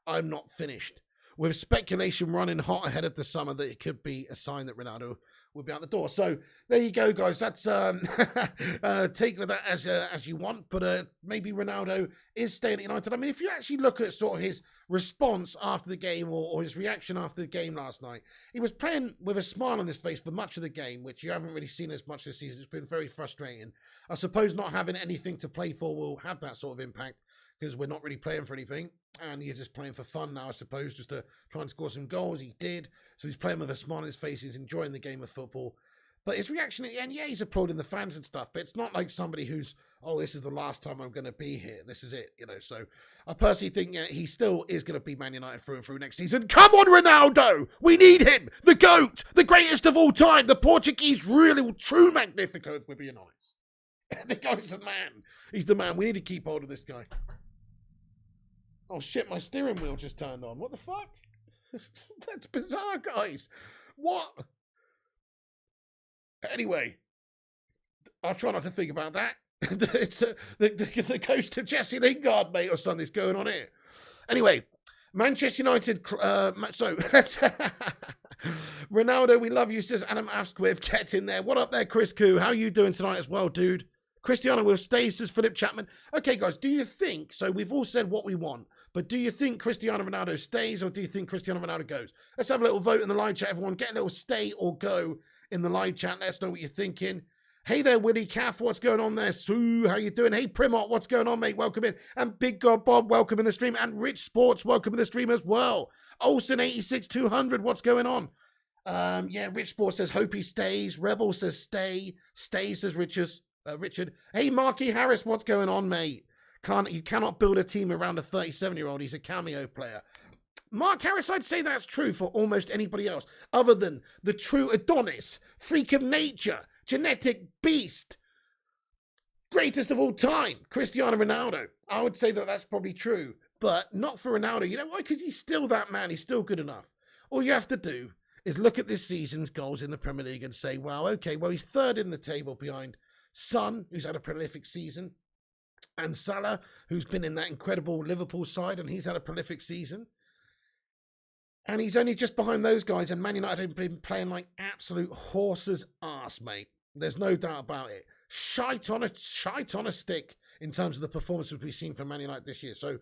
I'm not finished. With speculation running hot ahead of the summer that it could be a sign that Ronaldo will be out the door. So there you go, guys. That's take with that as you want. But maybe Ronaldo is staying at United. I mean, if you actually look at sort of his response after the game or his reaction after the game last night, he was playing with a smile on his face for much of the game, which you haven't really seen as much this season. It's been very frustrating. I suppose not having anything to play for will have that sort of impact, because we're not really playing for anything, and you're just playing for fun now, I suppose, just to try and score some goals. He did, so he's playing with a smile on his face. He's enjoying the game of football. But his reaction at the end, yeah, he's applauding the fans and stuff, but it's not like somebody who's, oh, this is the last time I'm going to be here. This is it, So I personally think, yeah, he still is going to be Man United through and through next season. Come on, Ronaldo! We need him! The GOAT! The greatest of all time! The Portuguese really true Magnifico, if we're being honest. The guy's the man. He's the man. We need to keep hold of this guy. Oh shit, my steering wheel just turned on. What the fuck? That's bizarre, guys. What? Anyway, I'll try not to think about that. It's the ghost of Jesse Lingard, mate, or something's going on here. Anyway, Manchester United. So, Ronaldo, we love you, says Adam Asquith. Get in there. What up there, Chris Koo? How are you doing tonight as well, dude? Cristiano will stay, says Philip Chapman. Okay, guys, do you think, so we've all said what we want, but do you think Cristiano Ronaldo stays, or do you think Cristiano Ronaldo goes? Let's have a little vote in the live chat, everyone. Get a little stay or go in the live chat. Let us know what you're thinking. Hey there, Willie Caff, what's going on there? Sue, how you doing? Hey, Primot, what's going on, mate? Welcome in. And Big God Bob, welcome in the stream. And Rich Sports, welcome in the stream as well. Olsen 86200, what's going on? Yeah, Rich Sports says, hope he stays. Rebel says, stay. Stay, says Richard. Hey, Marky Harris, what's going on, mate? You cannot build a team around a 37-year-old. He's a cameo player. Mark Harris, I'd say that's true for almost anybody else, other than the true Adonis, freak of nature, genetic beast, Greatest of all time, Cristiano Ronaldo. I would say that that's probably true, but not for Ronaldo. You know why? Because he's still that man. He's still good enough. All you have to do is look at this season's goals in the Premier League and say, wow, okay, well, he's third in the table behind Son, who's had a prolific season, and Salah, who's been in that incredible Liverpool side, and he's had a prolific season. And he's only just behind those guys, and Man United have been playing like absolute horse's arse, mate. There's no doubt about it. Shite on a stick in terms of the performances we've seen from Man United this year. So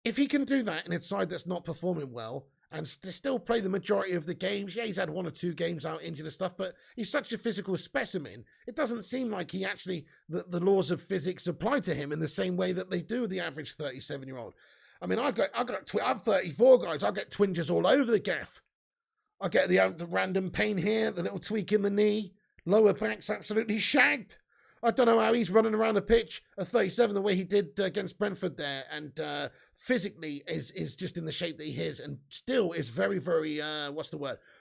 if he can do that in a side that's not performing well and still play the majority of the games, yeah, he's had 1 or 2 games out injured and stuff, but he's such a physical specimen. It doesn't seem like he actually, the laws of physics apply to him in the same way that they do the average 37-year-old. I mean, I'm 34, guys. I get twinges all over the gaff. I get the random pain here, the little tweak in the knee, lower back's absolutely shagged. I don't know how he's running around the pitch at 37 the way he did against Brentford there, and physically is just in the shape that he is, and still is very, very,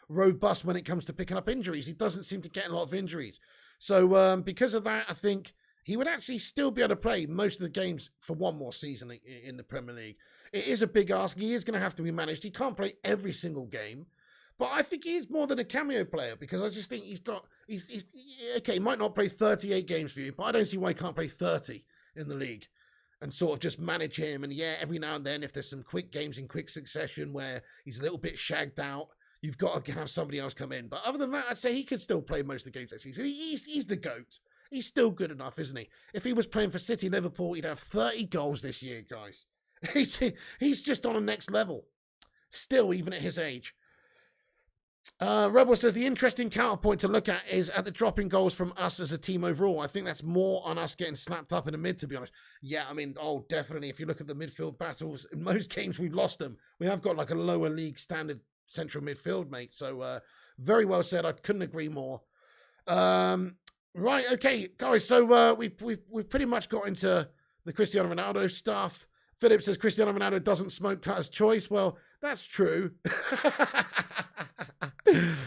robust when it comes to picking up injuries. He doesn't seem to get a lot of injuries. So because of that, I think he would actually still be able to play most of the games for 1 more season in the Premier League. It is a big ask. He is going to have to be managed. He can't play every single game. But I think he is more than a cameo player, because I just think he's okay, he might not play 38 games for you, but I don't see why he can't play 30 in the league and sort of just manage him. And yeah, every now and then, if there's some quick games in quick succession where he's a little bit shagged out, you've got to have somebody else come in. But other than that, I'd say he could still play most of the games next season. He's the GOAT. He's still good enough, isn't he? If he was playing for City, Liverpool, he'd have 30 goals this year, guys. He's just on a next level. Still, even at his age. Rebel says the interesting counterpoint to look at is at the drop in goals from us as a team overall. I think that's more on us getting slapped up in the mid, to be honest. Yeah, I mean, definitely. If you look at the midfield battles, in most games we've lost them. We have got like a lower league standard central midfield, mate. So very well said. I couldn't agree more. Right, okay, guys. So we've pretty much got into the Cristiano Ronaldo stuff. Philip says Cristiano Ronaldo doesn't smoke, cutter's choice. Well, that's true.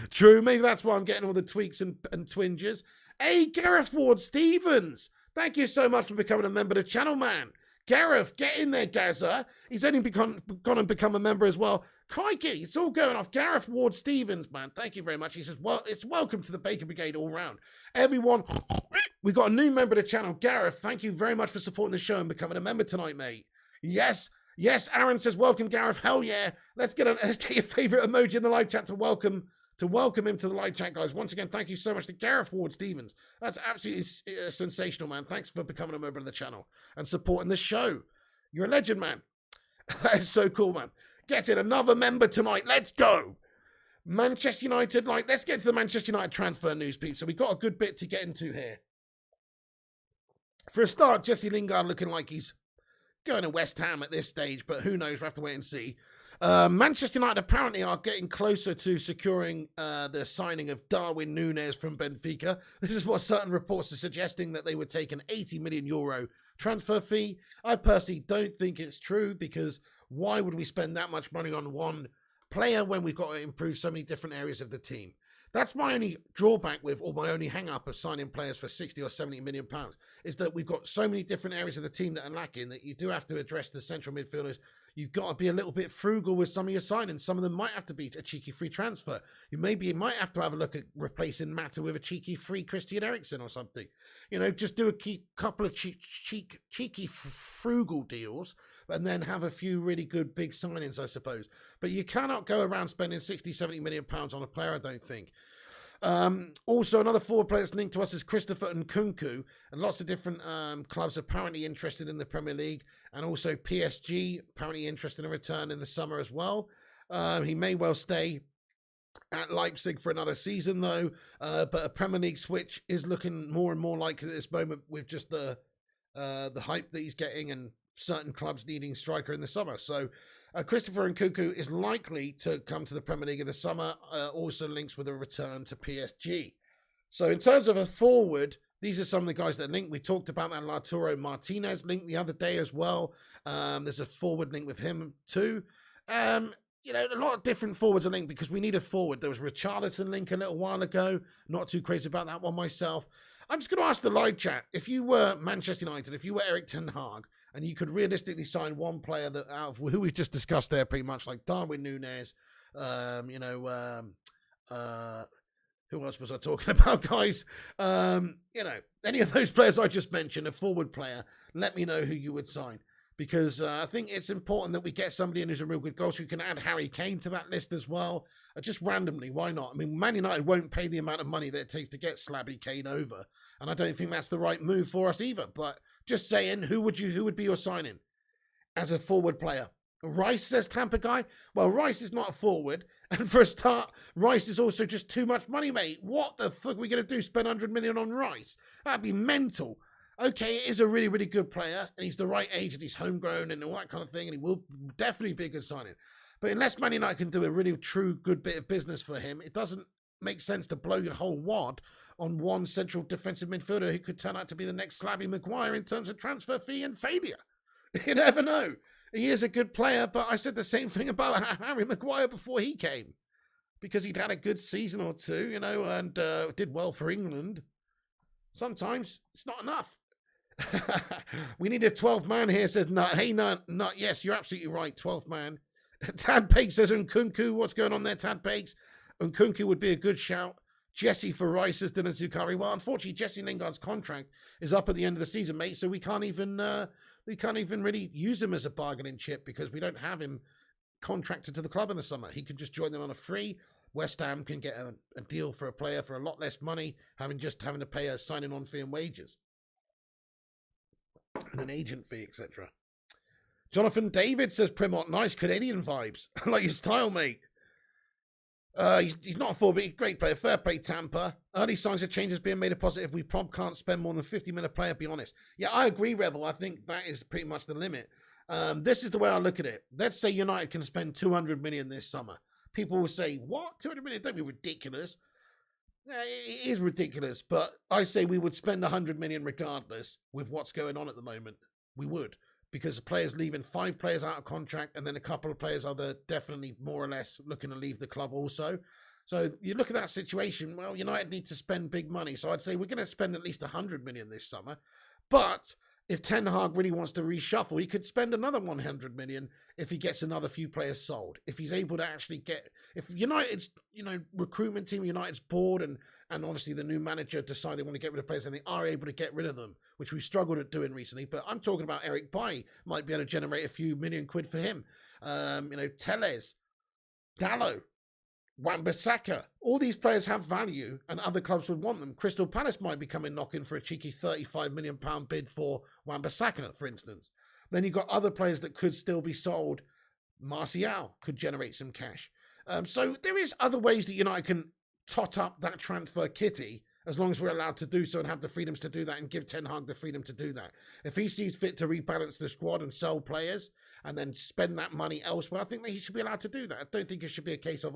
True, maybe that's why I'm getting all the tweaks and twinges. Hey, Gareth Ward-Stevens, thank you so much for becoming a member of the channel, man. Gareth, get in there, Gazza. He's only gone and become a member as well. Crikey, it's all going off. Gareth Ward-Stevens, man, thank you very much. He says, well, it's welcome to the Baker Brigade all round. Everyone, we've got a new member of the channel. Gareth, thank you very much for supporting the show and becoming a member tonight, mate. Yes, Aaron says, welcome, Gareth. Hell yeah. Let's get your favourite emoji in the live chat to welcome him to the live chat, guys. Once again, thank you so much to Gareth Ward-Stevens. That's absolutely sensational, man. Thanks for becoming a member of the channel and supporting the show. You're a legend, man. That is so cool, man. Get in another member tonight. Let's go. Manchester United, let's get to the Manchester United transfer news, peeps. So we've got a good bit to get into here. For a start, Jesse Lingard looking like he's going to West Ham at this stage, but who knows? We'll have to wait and see. Manchester United apparently are getting closer to securing the signing of Darwin Núñez from Benfica. This is what certain reports are suggesting, that they would take an €80 million transfer fee. I personally don't think it's true, because why would we spend that much money on one player when we've got to improve so many different areas of the team? That's my only drawback with, or my only hang-up of signing players for 60 or 70 million pounds, is that we've got so many different areas of the team that are lacking, that you do have to address the central midfielders. You've got to be a little bit frugal with some of your signings. Some of them might have to be a cheeky free transfer. You might have to have a look at replacing Mata with a cheeky free Christian Eriksen or something. You know, just do a couple of cheeky frugal deals, and then have a few really good big signings, I suppose. But you cannot go around spending 60, 70 million pounds on a player, I don't think. Also, another forward player that's linked to us is Christopher Nkunku, and lots of different clubs apparently interested in the Premier League, and also PSG apparently interested in a return in the summer as well. He may well stay at Leipzig for another season, though, but a Premier League switch is looking more and more likely at this moment, with just the hype that he's getting and certain clubs needing striker in the summer. So Christopher Nkunku is likely to come to the Premier League in the summer, also links with a return to PSG. So in terms of a forward, these are some of the guys that are linked. We talked about that Lautaro Martinez link the other day as well. There's a forward link with him too. You know, a lot of different forwards are linked because we need a forward. There was Richarlison link a little while ago. Not too crazy about that one myself. I'm just going to ask the live chat. If you were Manchester United, if you were Erik ten Hag, and you could realistically sign one player that out of who we just discussed there pretty much, like Darwin Núñez, who else was I talking about, guys? Any of those players I just mentioned, a forward player, let me know who you would sign. Because I think it's important that we get somebody in who's a real good goalkeeper. We can add Harry Kane to that list as well. Just randomly, why not? I mean, Man United won't pay the amount of money that it takes to get Slabby Kane over. And I don't think that's the right move for us either. But just saying, who would be your signing as a forward player? Rice, says Tampa guy. Well, Rice is not a forward. And for a start, Rice is also just too much money, mate. What the fuck are we going to do? Spend 100 million on Rice? That'd be mental. Okay, it is a really, really good player, and he's the right age, and he's homegrown and all that kind of thing, and he will definitely be a good signing. But unless Man United can do a really true good bit of business for him, it doesn't make sense to blow your whole wad on one central defensive midfielder who could turn out to be the next Slabby Maguire in terms of transfer fee and failure. You never know. He is a good player, but I said the same thing about Harry Maguire before he came. Because he'd had a good season or two, and did well for England. Sometimes it's not enough. We need a 12th man here, says not. Hey, not. Yes, you're absolutely right. 12th man. Tad Pakes says Nkunku. What's going on there, Tad Pakes? Nkunku would be a good shout. Jesse for Rice, says Dylan Zukari. Well, unfortunately, Jesse Lingard's contract is up at the end of the season, mate. So we can't even really use him as a bargaining chip because we don't have him contracted to the club in the summer. He could just join them on a free. West Ham can get a deal for a player for a lot less money, having to pay a signing on fee and wages. And an agent fee, etc. Jonathan David says, Primont, nice Canadian vibes. I like your style, mate. He's not a forward, but he's a great player. Fair play, Tampa. Early signs of changes being made a positive. We probably can't spend more than 50 million a player, be honest. Yeah, I agree, Rebel. I think that is pretty much the limit. This is the way I look at it. Let's say United can spend 200 million this summer. People will say, what? 200 million? Don't be ridiculous. It is ridiculous, but I say we would spend 100 million regardless with what's going on at the moment. We would, because the players leaving, 5 players out of contract, and then a couple of players are definitely more or less looking to leave the club also. So you look at that situation, well, United need to spend big money. So I'd say we're going to spend at least 100 million this summer. But if Ten Hag really wants to reshuffle, he could spend another 100 million if he gets another few players sold. If he's able to actually if United's, recruitment team, United's board and obviously the new manager decide they want to get rid of players and they are able to get rid of them, which we've struggled at doing recently. But I'm talking about Eric Bailly might be able to generate a few million quid for him. Telles, Dalot, Wan-Bissaka, all these players have value and other clubs would want them. Crystal Palace might be coming knocking for a cheeky £35 million bid for Wan-Bissaka, for instance. Then you've got other players that could still be sold. Martial could generate some cash. So there is other ways that United can tot up that transfer kitty as long as we're allowed to do so and have the freedoms to do that and give Ten Hag the freedom to do that. If he sees fit to rebalance the squad and sell players and then spend that money elsewhere, I think that he should be allowed to do that. I don't think it should be a case of,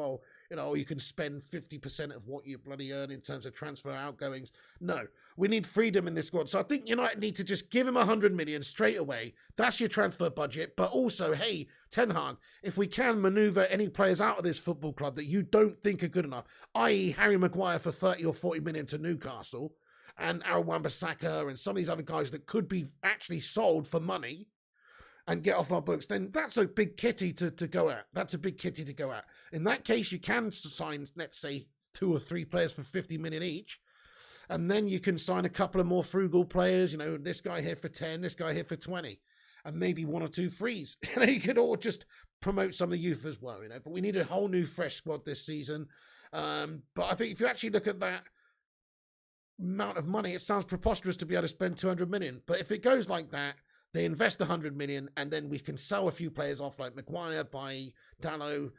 you can spend 50% of what you bloody earn in terms of transfer outgoings. No, we need freedom in this squad. So I think United need to just give him 100 million straight away. That's your transfer budget. But also, hey, Ten Hag, if we can maneuver any players out of this football club that you don't think are good enough, i.e. Harry Maguire for 30 or 40 million to Newcastle, and Aaron Wan-Bissaka and some of these other guys that could be actually sold for money and get off our books, then that's a big kitty to go at. That's a big kitty to go at. In that case, you can sign, let's say, 2 or 3 players for 50 million each. And then you can sign a couple of more frugal players, this guy here for 10, this guy here for 20. And maybe 1 or 2 frees. You could all just promote some of the youth as well, But we need a whole new fresh squad this season. But I think if you actually look at that amount of money, it sounds preposterous to be able to spend 200 million. But if it goes like that, they invest 100 million and then we can sell a few players off like Maguire, Bailly, Dalot,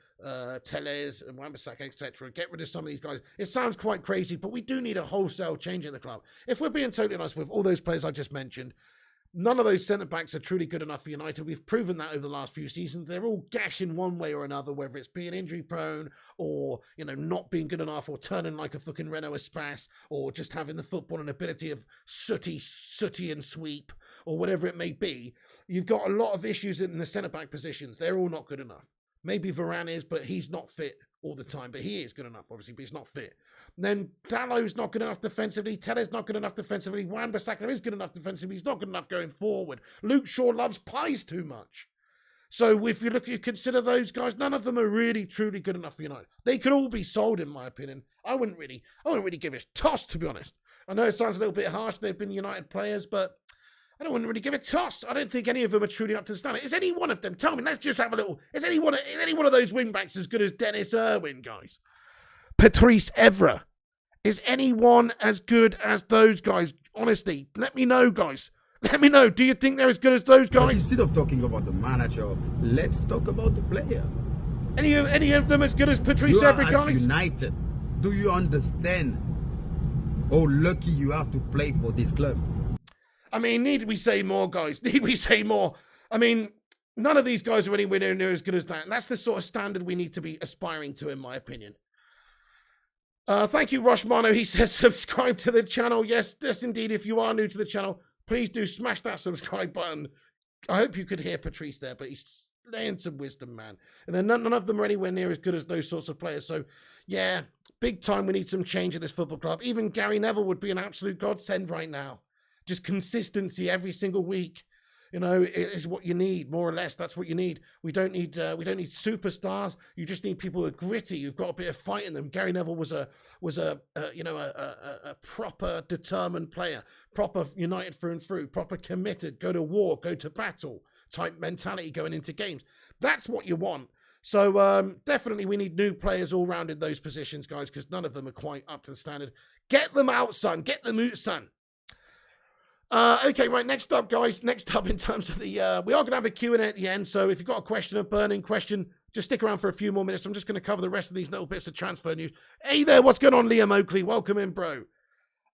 Telles, and Wan-Bissaka, etc. Get rid of some of these guys. It sounds quite crazy, but we do need a wholesale change in the club. If we're being totally honest with all those players I just mentioned, none of those centre-backs are truly good enough for United. We've proven that over the last few seasons. They're all gashing one way or another, whether it's being injury-prone or, not being good enough or turning like a fucking Renault Espace or just having the football and ability of sooty and sweep or whatever it may be. You've got a lot of issues in the centre-back positions. They're all not good enough. Maybe Varane is, but he's not fit all the time, but he is good enough, obviously, but he's not fit. Then Dallow's not good enough defensively. Teller's not good enough defensively. Wan-Bissaka is good enough defensively. He's not good enough going forward. Luke Shaw loves pies too much. So if you consider those guys, none of them are really truly good enough for United. They could all be sold, in my opinion. I wouldn't really give it a toss, to be honest. I know it sounds a little bit harsh. They've been United players, but I don't want to really give it a toss. I don't think any of them are truly up to the standard. Is any one of them? Tell me. Let's just have a little. Is any one of those wing backs as good as Dennis Irwin, guys? Patrice Evra. Is anyone as good as those guys? Honestly, let me know, guys. Let me know. Do you think they're as good as those guys? But instead of talking about the manager, let's talk about the player. Any of them as good as Patrice Evra, guys? United. Do you understand how lucky you are to play for this club? I mean, need we say more, guys? Need we say more? I mean, none of these guys are anywhere near as good as that. And that's the sort of standard we need to be aspiring to, in my opinion. Thank you, Roshmano. He says subscribe to the channel. Yes, indeed. If you are new to the channel, please do smash that subscribe button. I hope you could hear Patrice there, but he's laying some wisdom, man. And then none of them are anywhere near as good as those sorts of players. So, yeah, big time we need some change at this football club. Even Gary Neville would be an absolute godsend right now. Just consistency every single week. You know, it is what you need, more or less. That's what you need. We don't need superstars. You just need people who are gritty. You've got a bit of fight in them. Gary Neville was a proper determined player, proper United through and through, proper committed, go to war, go to battle type mentality going into games. That's what you want. So definitely we need new players all round in those positions, guys, because none of them are quite up to the standard. Get them out, son. Get them out, son. Okay, right, next up, guys. Next up in terms of the... we are going to have a Q&A at the end, so if you've got a question, a burning question, just stick around for a few more minutes. I'm just going to cover the rest of these little bits of transfer news. Hey there, what's going on, Liam Oakley? Welcome in, bro.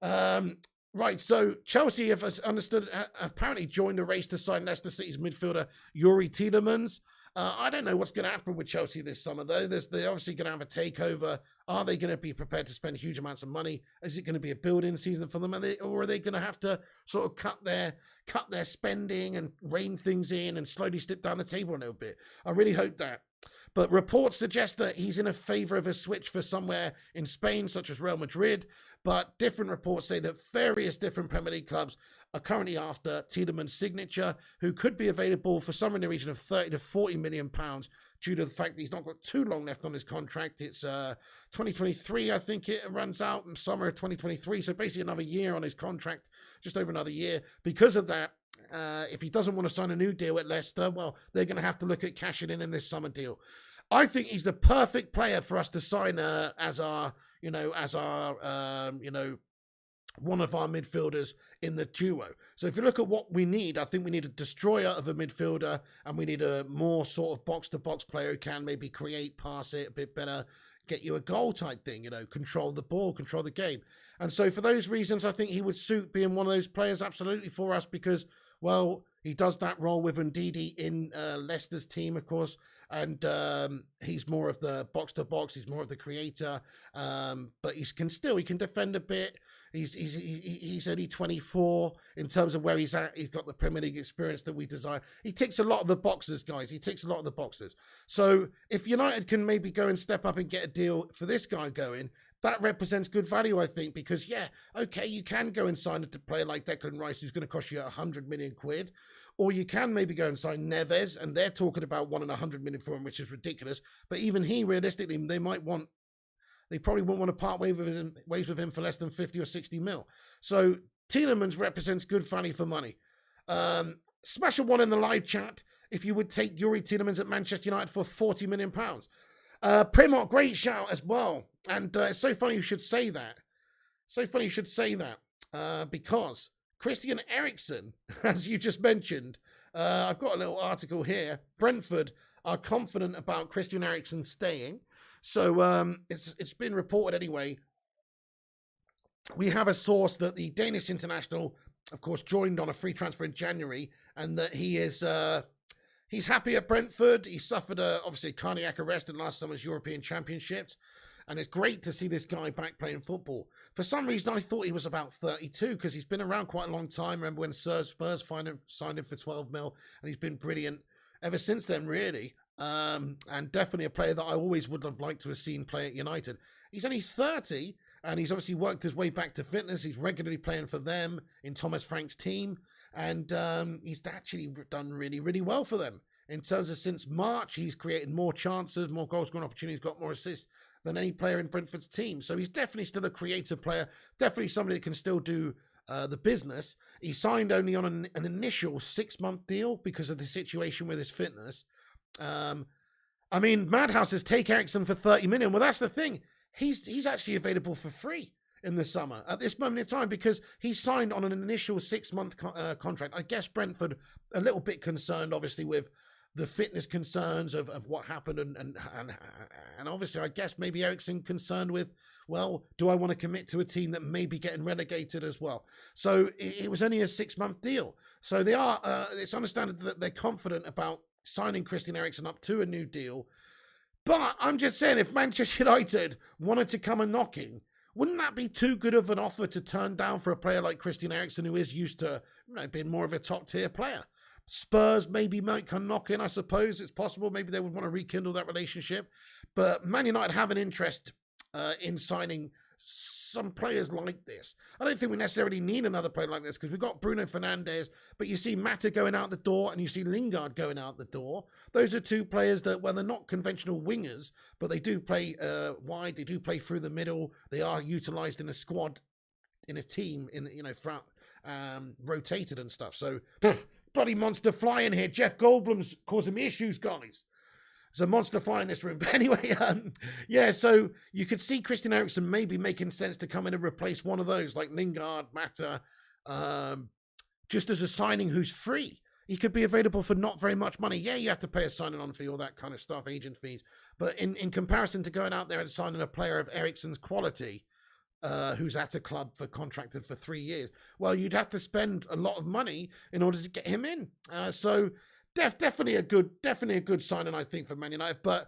Right, so Chelsea, if I understood, apparently joined the race to sign Leicester City's midfielder, Yuri Tielemans. I don't know what's going to happen with Chelsea this summer, though. They're obviously going to have a takeover. Are they going to be prepared to spend huge amounts of money? Is it going to be a build-in season for them? Or are they going to have to sort of cut their spending and rein things in and slowly slip down the table a little bit? I really hope that. But reports suggest that he's in a favour of a switch for somewhere in Spain, such as Real Madrid. But different reports say that various different Premier League clubs are currently after Tielemans' signature, who could be available for somewhere in the region of 30 to 40 million pounds due to the fact that he's not got too long left on his contract. It's 2023, I think it runs out in summer of 2023. So basically another year on his contract, just over another year. Because of that, if he doesn't want to sign a new deal at Leicester, well, they're going to have to look at cashing in this summer deal. I think he's the perfect player for us to sign as our one of our midfielders in the duo. So if you look at what we need, I think we need a destroyer of a midfielder, and we need a more sort of box-to-box player who can maybe create, pass it a bit better, get you a goal type thing, control the ball, control the game. And so for those reasons, I think he would suit being one of those players absolutely for us because, well, he does that role with Ndidi in Leicester's team, of course, and he's more of the box-to-box, he's more of the creator, but he can defend a bit. He's only 24 in terms of where he's at. He's got the Premier League experience that we desire. He ticks a lot of the boxes, guys. He ticks a lot of the boxes. So if United can maybe go and step up and get a deal for this guy going, that represents good value, I think, because, yeah, okay, you can go and sign a player like Declan Rice who's going to cost you 100 million quid. Or you can maybe go and sign Neves, and they're talking about 100 million for him, which is ridiculous. But even he, realistically, they probably wouldn't want to part ways with him for less than 50 or 60 mil. So Tielemans represents good value for money. Smash a one in the live chat if you would take Yuri Tielemans at Manchester United for £40 million. Primot, great shout as well. And it's so funny you should say that. Because Christian Eriksen, as you just mentioned, I've got a little article here. Brentford are confident about Christian Eriksen staying. So it's been reported anyway. We have a source that the Danish international, of course, joined on a free transfer in January, and that he is he's happy at Brentford. He suffered obviously a cardiac arrest in last summer's European Championships, and it's great to see this guy back playing football. For some reason, I thought he was about 32 because he's been around quite a long time. Remember when Spurs signed him for 12 mil, and he's been brilliant ever since then, really. and definitely a player that I always would have liked to have seen play at United. He's only 30, and he's obviously worked his way back to fitness. He's regularly playing for them in Thomas Frank's team, and he's actually done really, really well for them. In terms of since March, he's created more chances, more goal scoring opportunities, got more assists than any player in Brentford's team. So he's definitely still a creative player, definitely somebody that can still do the business. He signed only on an initial 6-month deal because of the situation with his fitness. I mean, Madhouse says take Eriksen for 30 million. Well, that's the thing. He's actually available for free in the summer at this moment in time because he signed on an initial 6-month contract. I guess Brentford a little bit concerned, obviously, with the fitness concerns of what happened, and obviously, I guess maybe Eriksen concerned with, well, do I want to commit to a team that may be getting relegated as well? So it was only a 6-month deal. So they are. It's understandable that they're confident about signing Christian Eriksen up to a new deal. But I'm just saying, if Manchester United wanted to come a knocking, wouldn't that be too good of an offer to turn down for a player like Christian Eriksen, who is used to being more of a top-tier player? Spurs maybe might come knocking, I suppose. It's possible. Maybe they would want to rekindle that relationship. But Man United have an interest in signing some players like this. I don't think we necessarily need another player like this because we've got Bruno Fernandes, but you see Mata going out the door and you see Lingard going out the door. Those are two players that, well, they're not conventional wingers, but they do play wide. They do play through the middle. They are utilised in a squad, in a team, rotated and stuff. So, bloody monster fly in here. Jeff Goldblum's causing me issues, guys. There's a monster fly in this room. But anyway, yeah, so you could see Christian Eriksen maybe making sense to come in and replace one of those, like Lingard, Mata, just as a signing who's free. He could be available for not very much money. Yeah, you have to pay a signing on fee, all that kind of stuff, agent fees. But in comparison to going out there and signing a player of Eriksen's quality, who's at a club contracted for 3 years, well, you'd have to spend a lot of money in order to get him in. So definitely a good signing, I think, for Man United. But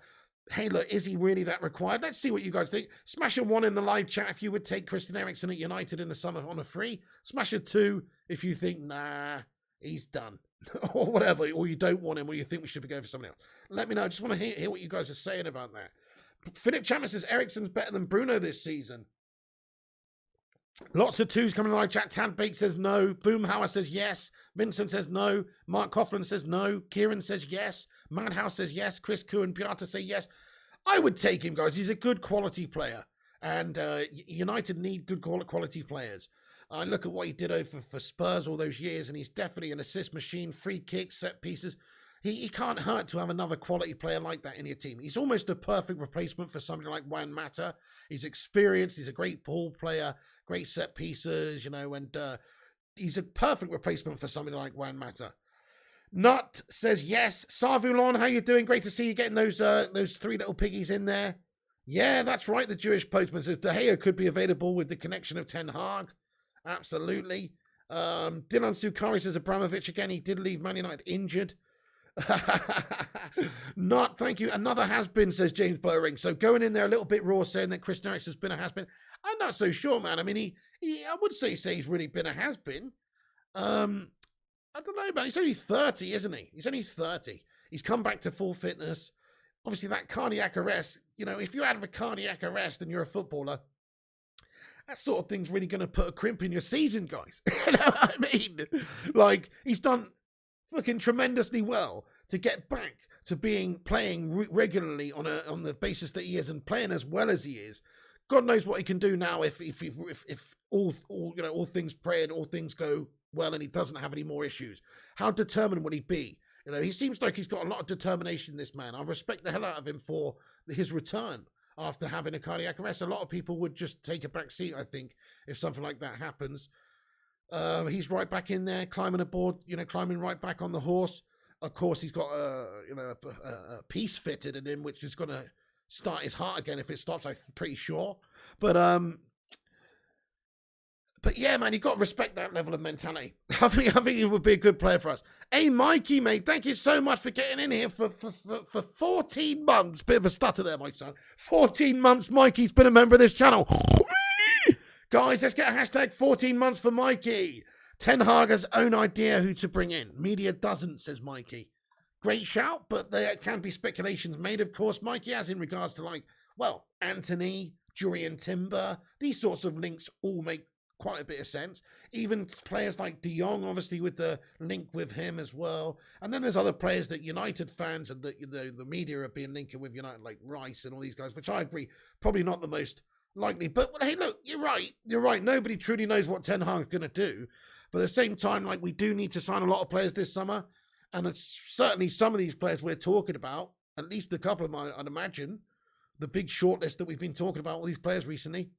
hey, look, is he really that required? Let's see what you guys think. Smash a 1 in the live chat if you would take Christian Eriksen at United in the summer on a free. Smash a 2 if you think, nah, he's done. Or whatever, or you don't want him, or you think we should be going for somebody else. Let me know. I just want to hear what you guys are saying about that. Philip Chapman says Eriksen's better than Bruno this season. Lots of 2s coming in the live chat. Tadbait says no. Boomhauer says yes. Vincent says no. Mark Coughlin says no. Kieran says yes. Madhouse says yes. Chris Koo and Piata say yes. I would take him, guys. He's a good quality player. And United need good quality players. I look at what he did over for Spurs all those years, and he's definitely an assist machine, free kicks, set pieces. He can't hurt to have another quality player like that in your team. He's almost a perfect replacement for somebody like Juan Mata. He's experienced. He's a great ball player, great set pieces, and he's a perfect replacement for somebody like Juan Mata. Nut says yes. Sarvulon, how you doing? Great to see you getting those 3 little piggies in there. Yeah, that's right. The Jewish postman says De Gea could be available with the connection of Ten Hag. Absolutely. Dylan Sukari says Abramovich again. He did leave Man United injured. Not, thank you. Another has-been, says James Bowring. So going in there a little bit raw, saying that Christian Eriksen's been a has-been. I'm not so sure, man. I mean, I would say he's really been a has-been. I don't know, man. He's only 30, isn't he? He's only 30. He's come back to full fitness. Obviously, that cardiac arrest, if you're out of a cardiac arrest and you're a footballer, that sort of thing's really going to put a crimp in your season, guys. You know what I mean? Like, he's done fucking tremendously well to get back to playing regularly on the basis that he is and playing as well as he is. God knows what he can do now if all things pray and all things go well and he doesn't have any more issues. How determined will he be? He seems like he's got a lot of determination, this man. I respect the hell out of him for his return after having a cardiac arrest. A lot of people would just take a back seat, I think, if something like that happens. He's right back in there, climbing aboard, climbing right back on the horse. Of course, he's got a piece fitted in him, which is going to start his heart again if it stops, I'm pretty sure. But yeah, man, you've got to respect that level of mentality. I think he would be a good player for us. Hey, Mikey, mate, thank you so much for getting in here for 14 months. Bit of a stutter there, my son. 14 months Mikey's been a member of this channel. Guys, let's get a hashtag 14 months for Mikey. Ten Hag's own idea who to bring in. Media doesn't, says Mikey. great shout, but there can be speculations made, of course, Mikey, as in regards to like, well, Anthony, Jurian Timber, these sorts of links all make quite a bit of sense. Even players like De Jong, obviously, with the link with him as well. And then there's other players that United fans and that the media have been linking with United, like Rice and all these guys, which I agree, probably not the most likely. But hey, look, you're right. Nobody truly knows what Ten Hag's going to do. But at the same time, like, we do need to sign a lot of players this summer. And it's certainly some of these players we're talking about, at least a couple of them, I'd imagine, the big shortlist that we've been talking about, all these players recently,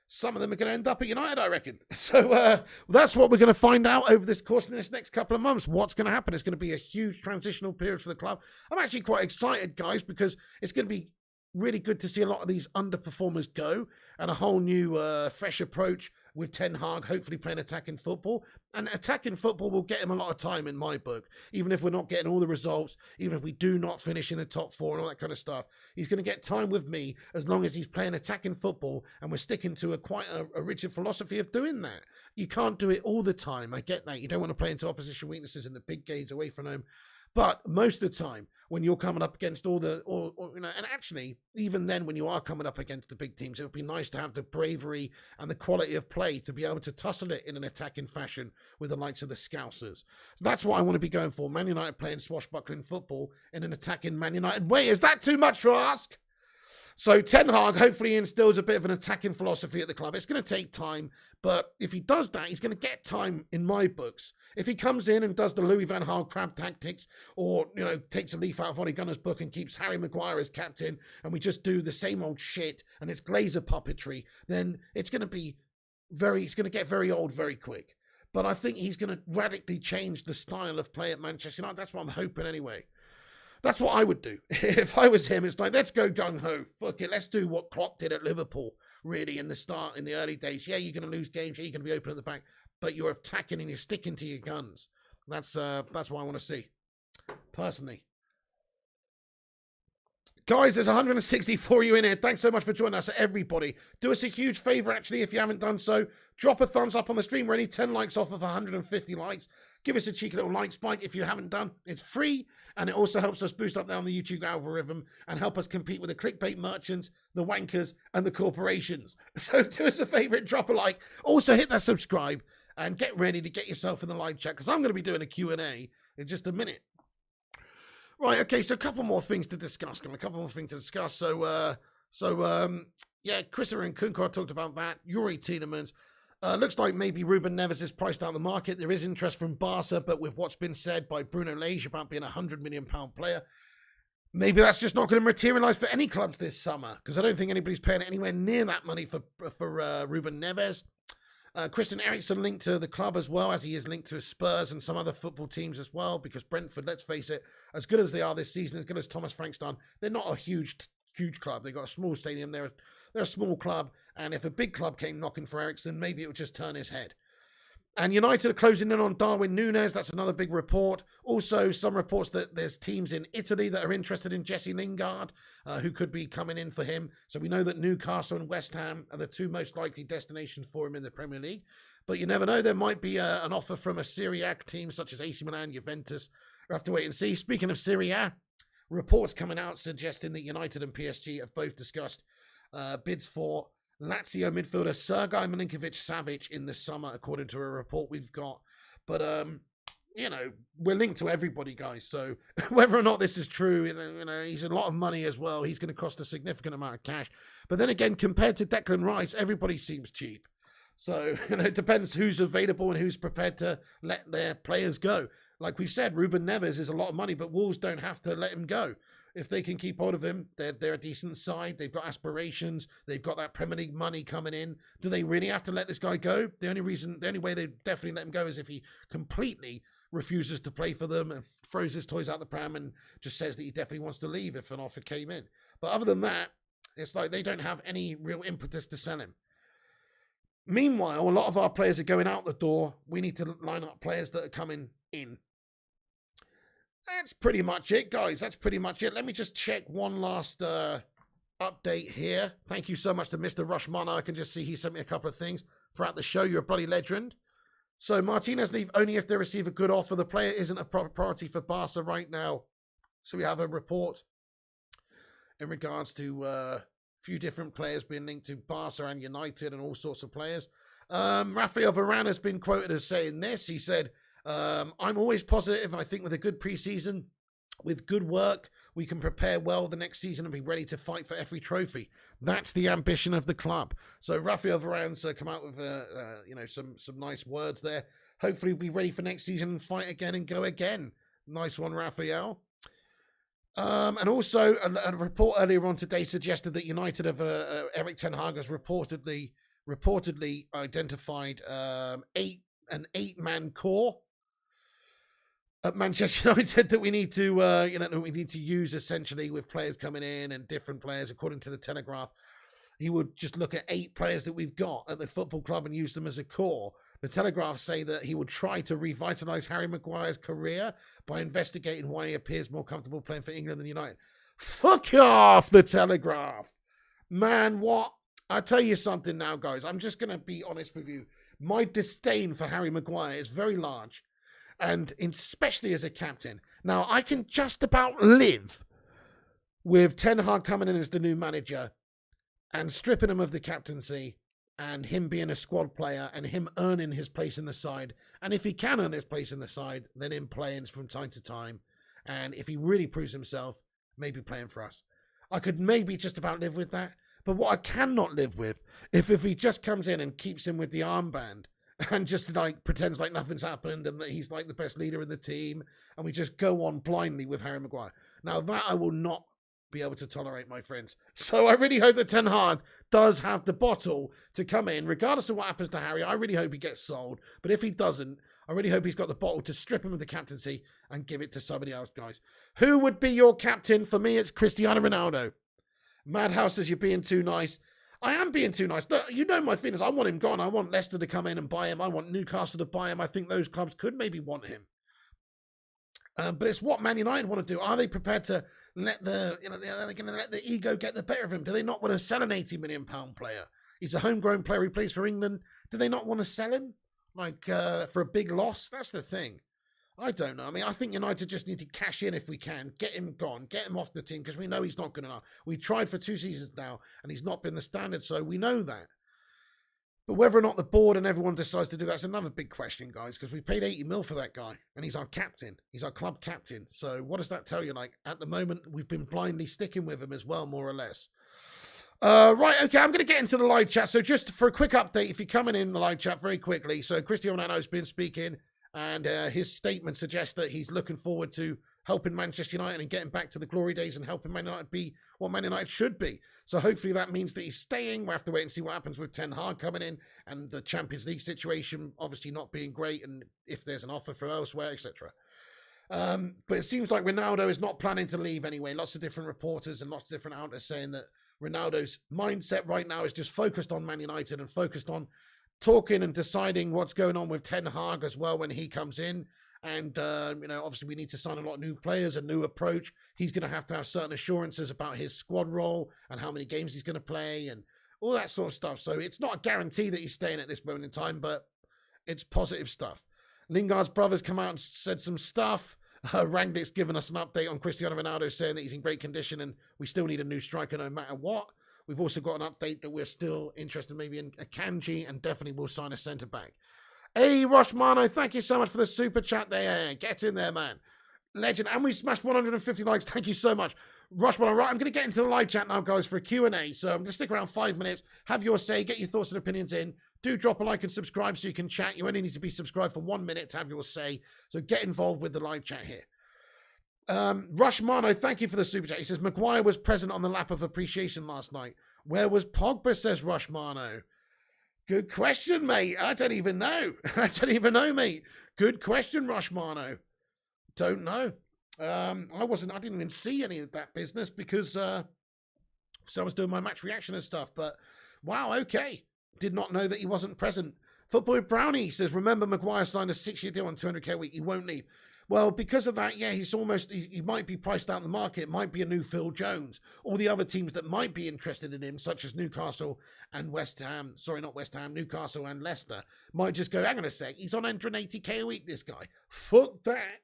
some of them are going to end up at United, I reckon. So that's what we're going to find out over this course in this next couple of months. What's going to happen? It's going to be a huge transitional period for the club. I'm actually quite excited, guys, because it's going to be really good to see a lot of these underperformers go and a whole new fresh approach with Ten Hag hopefully playing attacking football. And attacking football will get him a lot of time in my book, even if we're not getting all the results, even if we do not finish in the top four and all that kind of stuff. He's going to get time with me as long as he's playing attacking football and we're sticking to quite a rigid philosophy of doing that. You can't do it all the time. I get that. You don't want to play into opposition weaknesses in the big games away from home. But most of the time, when you're coming up against all the, and actually, even then, when you are coming up against the big teams, it would be nice to have the bravery and the quality of play to be able to tussle it in an attacking fashion with the likes of the Scousers. So that's what I want to be going for. Man United playing swashbuckling football in an attacking Man United way. Is that too much to ask? So Ten Hag hopefully instills a bit of an attacking philosophy at the club. It's going to take time, but if he does that, he's going to get time in my books. If he comes in and does the Louis van Gaal crab tactics, or takes a leaf out of Ole Gunnar's book and keeps Harry Maguire as captain, and we just do the same old shit and it's Glazer puppetry, then it's going to get very old very quick. But I think he's going to radically change the style of play at Manchester United. That's what I'm hoping anyway. That's what I would do. If I was him, it's like, let's go gung-ho. Fuck it, let's do what Klopp did at Liverpool, really, in the early days. Yeah, you're going to lose games. Yeah, you're going to be open at the back. But you're attacking and you're sticking to your guns. That's what I want to see, personally. Guys, there's 164 of you in here. Thanks so much for joining us, everybody. Do us a huge favor, actually, if you haven't done so. Drop a thumbs up on the stream. We're only 10 likes off of 150 likes. Give us a cheeky little like spike if you haven't done. It's free, and it also helps us boost up down the YouTube algorithm and help us compete with the clickbait merchants, the wankers, and the corporations. So do us a favor, drop a like. Also, hit that subscribe, and get ready to get yourself in the live chat, because I'm going to be doing a Q&A in just a minute. Right, okay, so a couple more things to discuss. Yeah, Christopher and Kunkar talked about that. Yuri Tielemans. Looks like maybe Ruben Neves is priced out of the market. There is interest from Barca, but with what's been said by Bruno Lage about being a £100 million player, maybe that's just not going to materialise for any clubs this summer, because I don't think anybody's paying anywhere near that money for Ruben Neves. Christian Eriksen linked to the club as well, as he is linked to Spurs and some other football teams as well, because Brentford, let's face it, as good as they are this season, as good as Thomas Frank's done, they're not a huge club. They've got a small stadium. They're a small club, and if a big club came knocking for Eriksen, maybe it would just turn his head. And United are closing in on Darwin Núñez. That's another big report. Also, some reports that there's teams in Italy that are interested in Jesse Lingard, who could be coming in for him. So we know that Newcastle and West Ham are the two most likely destinations for him in the Premier League. But you never know. There might be an offer from a Serie A team such as AC Milan, Juventus. We'll have to wait and see. Speaking of Serie A, reports coming out suggesting that United and PSG have both discussed bids for Lazio midfielder Sergej Milinkovic-Savic in the summer, according to a report we've got. But, we're linked to everybody, guys. So whether or not this is true, he's a lot of money as well. He's going to cost a significant amount of cash. But then again, compared to Declan Rice, everybody seems cheap. So, it depends who's available and who's prepared to let their players go. Like we've said, Ruben Neves is a lot of money, but Wolves don't have to let him go. If they can keep hold of him, they're a decent side. They've got aspirations. They've got that Premier League money coming in. Do they really have to let this guy go? The only way they definitely let him go is if he completely refuses to play for them and throws his toys out the pram and just says that he definitely wants to leave if an offer came in. But other than that, it's like they don't have any real impetus to sell him. Meanwhile, a lot of our players are going out the door. We need to line up players that are coming in. That's pretty much it, guys. That's pretty much it. Let me just check one last update here. Thank you so much to Mr. Rushmana. I can just see he sent me a couple of things throughout the show. You're a bloody legend. So Martinez leave only if they receive a good offer. The player isn't a priority for Barca right now. So we have a report in regards to a few different players being linked to Barca and United and all sorts of players. Rafael Varane has been quoted as saying this. He said, I'm always positive. I think with a good preseason, with good work, we can prepare well the next season and be ready to fight for every trophy. That's the ambition of the club. So Rafael Varane's come out with some nice words there. Hopefully we'll be ready for next season and fight again and go again. Nice one, Rafael. And also a report earlier on today suggested that United have Erik ten Hag has reportedly identified an eight-man core at Manchester United that we need to use essentially with players coming in and different players. According to the Telegraph, he would just look at 8 players that we've got at the football club and use them as a core. The Telegraph say that he would try to revitalise Harry Maguire's career by investigating why he appears more comfortable playing for England than United. Fuck off, the Telegraph. Man, what? I'll tell you something now, guys. I'm just going to be honest with you. My disdain for Harry Maguire is very large, and especially as a captain. Now, I can just about live with Ten Hag coming in as the new manager and stripping him of the captaincy and him being a squad player and him earning his place in the side. And if he can earn his place in the side, then him playing from time to time. And if he really proves himself, maybe playing for us. I could maybe just about live with that. But what I cannot live with, if he just comes in and keeps him with the armband and just like pretends like nothing's happened and that he's like the best leader in the team and we just go on blindly with Harry Maguire. Now that I will not be able to tolerate, my friends. So I really hope that Ten Hag does have the bottle to come in, regardless of what happens to Harry. I really hope he gets sold. But if he doesn't, I really hope he's got the bottle to strip him of the captaincy and give it to somebody else, guys. Who would be your captain? For me, it's Cristiano Ronaldo. Madhouse says you're being too nice. I am being too nice. Look, you know my feelings. I want him gone. I want Leicester to come in and buy him. I want Newcastle to buy him. I think those clubs could maybe want him. But it's what Man United want to do. Are they prepared to let they're going to let the ego get the better of him? Do they not want to sell an £80 million player? He's a homegrown player. He plays for England. Do they not want to sell him for a big loss? That's the thing. I don't know. I mean, I think United just need to cash in if we can. Get him gone. Get him off the team because we know he's not good enough. We tried for 2 seasons now and he's not been the standard, so we know that. But whether or not the board and everyone decides to do that's another big question, guys, because we paid 80 mil for that guy and he's our captain. He's our club captain. So what does that tell you? Like, at the moment, we've been blindly sticking with him as well, more or less. Right, okay, I'm going to get into the live chat. So just for a quick update, if you're coming in the live chat very quickly. So Cristiano Ronaldo's been speaking. And his statement suggests that he's looking forward to helping Manchester United and getting back to the glory days and helping Man United be what Man United should be. So hopefully that means that he's staying. We'll have to wait and see what happens with Ten Hag coming in and the Champions League situation obviously not being great and if there's an offer from elsewhere, etc. But it seems like Ronaldo is not planning to leave anyway. Lots of different reporters and lots of different outlets saying that Ronaldo's mindset right now is just focused on Man United and focused on talking and deciding what's going on with Ten Hag as well when he comes in. And, obviously we need to sign a lot of new players, a new approach. He's going to have certain assurances about his squad role and how many games he's going to play and all that sort of stuff. So it's not a guarantee that he's staying at this moment in time, but it's positive stuff. Lingard's brothers come out and said some stuff. Rangnick's given us an update on Cristiano Ronaldo saying that he's in great condition and we still need a new striker no matter what. We've also got an update that we're still interested maybe in a Kanji and definitely will sign a centre-back. Hey, Roshmano, thank you so much for the super chat there. Get in there, man. Legend. And we smashed 150 likes. Thank you so much. Roshmano, right, I'm going to get into the live chat now, guys, for a Q&A. So I'm going to stick around 5 minutes. Have your say. Get your thoughts and opinions in. Do drop a like and subscribe so you can chat. You only need to be subscribed for 1 minute to have your say. So get involved with the live chat here. Rushmano, thank you for the super chat. He says, Maguire was present on the lap of appreciation last night. Where was Pogba, says Rushmano. Good question, mate. I don't even know. I don't even know, mate. Good question, Rushmano. Don't know. I didn't even see any of that business because so I was doing my match reaction and stuff. But wow, okay. Did not know that he wasn't present. Footboy Brownie says, remember Maguire signed a 6-year deal on 200k a week. He won't leave. Well, because of that, yeah, he might be priced out in the market. It might be a new Phil Jones. All the other teams that might be interested in him, such as Newcastle and Newcastle and Leicester, might just go, hang on a sec, he's on 180k a week, this guy. Fuck that.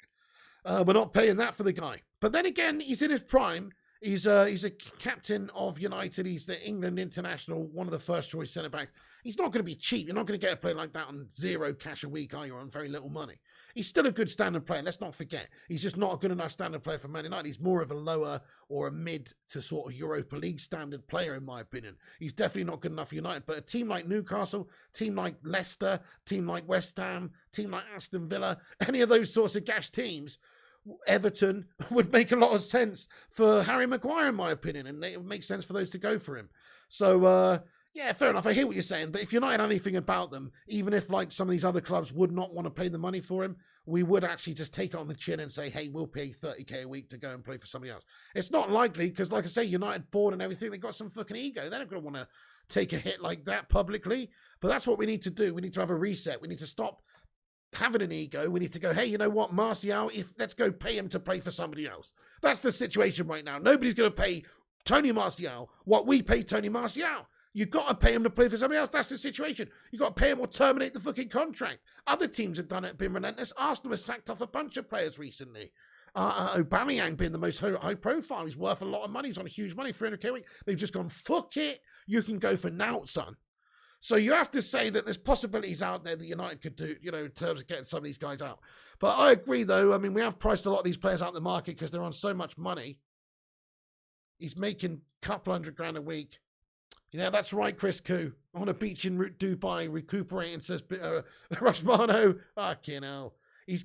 We're not paying that for the guy. But then again, he's in his prime. He's a captain of United. He's the England international, one of the first choice centre backs. He's not going to be cheap. You're not going to get a player like that on 0 cash a week, are you? On very little money. He's still a good standard player. Let's not forget. He's just not a good enough standard player for Man United. He's more of a lower or a mid to sort of Europa League standard player, in my opinion. He's definitely not good enough for United. But a team like Newcastle, team like Leicester, team like West Ham, team like Aston Villa, any of those sorts of gash teams, Everton, would make a lot of sense for Harry Maguire, in my opinion, and it would make sense for those to go for him. So, yeah, fair enough. I hear what you're saying, but if you're not in anything about them, even if like some of these other clubs would not want to pay the money for him, we would actually just take it on the chin and say, hey, we'll pay 30k a week to go and play for somebody else. It's not likely because, like I say, United board and everything, they got some fucking ego. They're not going to want to take a hit like that publicly, but that's what we need to do. We need to have a reset. We need to stop having an ego. We need to go, hey, you know what, Martial, let's go pay him to play for somebody else. That's the situation right now. Nobody's going to pay Tony Martial what we pay Tony Martial. You've got to pay him to play for somebody else. That's the situation. You've got to pay him or terminate the fucking contract. Other teams have done it, been relentless. Arsenal has sacked off a bunch of players recently. Aubameyang being the most high profile. He's worth a lot of money. He's on huge money, 300k a week. They've just gone, fuck it. You can go for Nout, son. So you have to say that there's possibilities out there that United could do, you know, in terms of getting some of these guys out. But I agree, though. I mean, we have priced a lot of these players out in the market because they're on so much money. He's making a couple $100,000 a week. Yeah, that's right, Chris Koo. On a beach in Dubai, recuperating, says Rushmano. Fucking hell. He's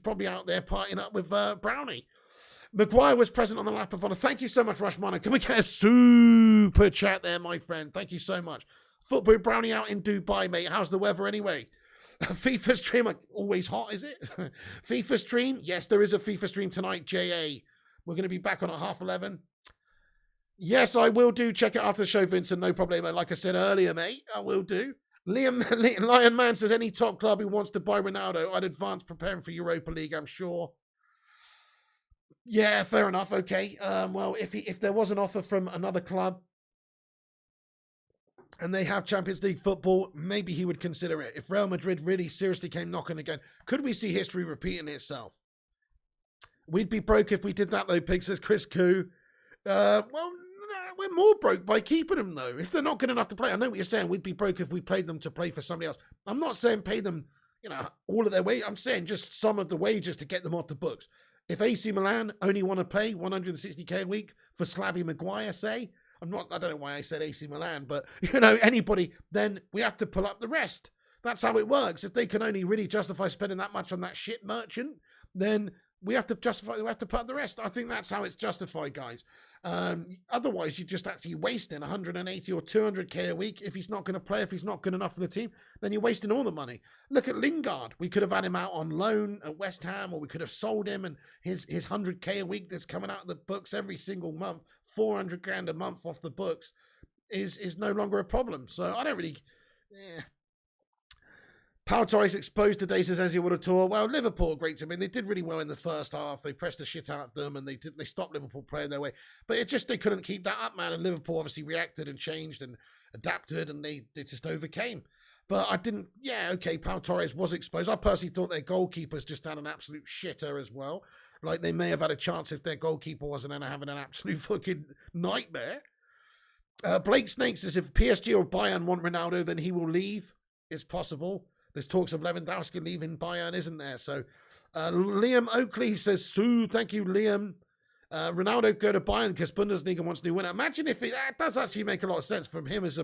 probably out there partying up with Brownie. Maguire was present on the lap of honour. Thank you so much, Rushmano. Can we get a super chat there, my friend? Thank you so much. Football Brownie out in Dubai, mate. How's the weather anyway? FIFA stream, always hot, is it? FIFA stream? Yes, there is a FIFA stream tonight, JA. We're going to be back on at 11:30. Yes, I will do. Check it after the show, Vincent. No problem. Like I said earlier, mate, I will do. Lion Man says, any top club who wants to buy Ronaldo, I'd advance preparing for Europa League, I'm sure. Yeah, fair enough. Okay. Well, if there was an offer from another club and they have Champions League football, maybe he would consider it. If Real Madrid really seriously came knocking again, could we see history repeating itself? We'd be broke if we did that, though, Pig, says Chris Koo. We're more broke by keeping them, though. If they're not good enough to play, I know what you're saying. We'd be broke if we paid them to play for somebody else. I'm not saying pay them, you know, all of their wages. I'm saying just some of the wages to get them off the books. If AC Milan only want to pay 160k a week for Slabby Maguire, say, I don't know why I said AC Milan, but, you know, anybody, then we have to pull up the rest. That's how it works. If they can only really justify spending that much on that shit merchant, then we have to put up the rest. I think that's how it's justified, guys. Otherwise, you're just actually wasting 180 or 200k a week. If he's not going to play, if he's not good enough for the team, then you're wasting all the money. Look at Lingard. We could have had him out on loan at West Ham, or we could have sold him, and his 100k a week that's coming out of the books every single month, 400 grand a month off the books, is no longer a problem. So I don't really... Pau Torres exposed today, says Ezio Wood-Tour. Well, Liverpool, great to me. They did really well in the first half. They pressed the shit out of them, and they stopped Liverpool playing their way. But they couldn't keep that up, man. And Liverpool obviously reacted and changed and adapted, and they just overcame. But Pau Torres was exposed. I personally thought their goalkeepers just had an absolute shitter as well. Like, they may have had a chance if their goalkeeper wasn't having an absolute fucking nightmare. Blake Snake says, if PSG or Bayern want Ronaldo, then he will leave. It's possible. There's talks of Lewandowski leaving Bayern, isn't there? So Liam Oakley says, Sue, thank you, Liam. Ronaldo go to Bayern because Bundesliga wants to win. Imagine if that does actually make a lot of sense from him as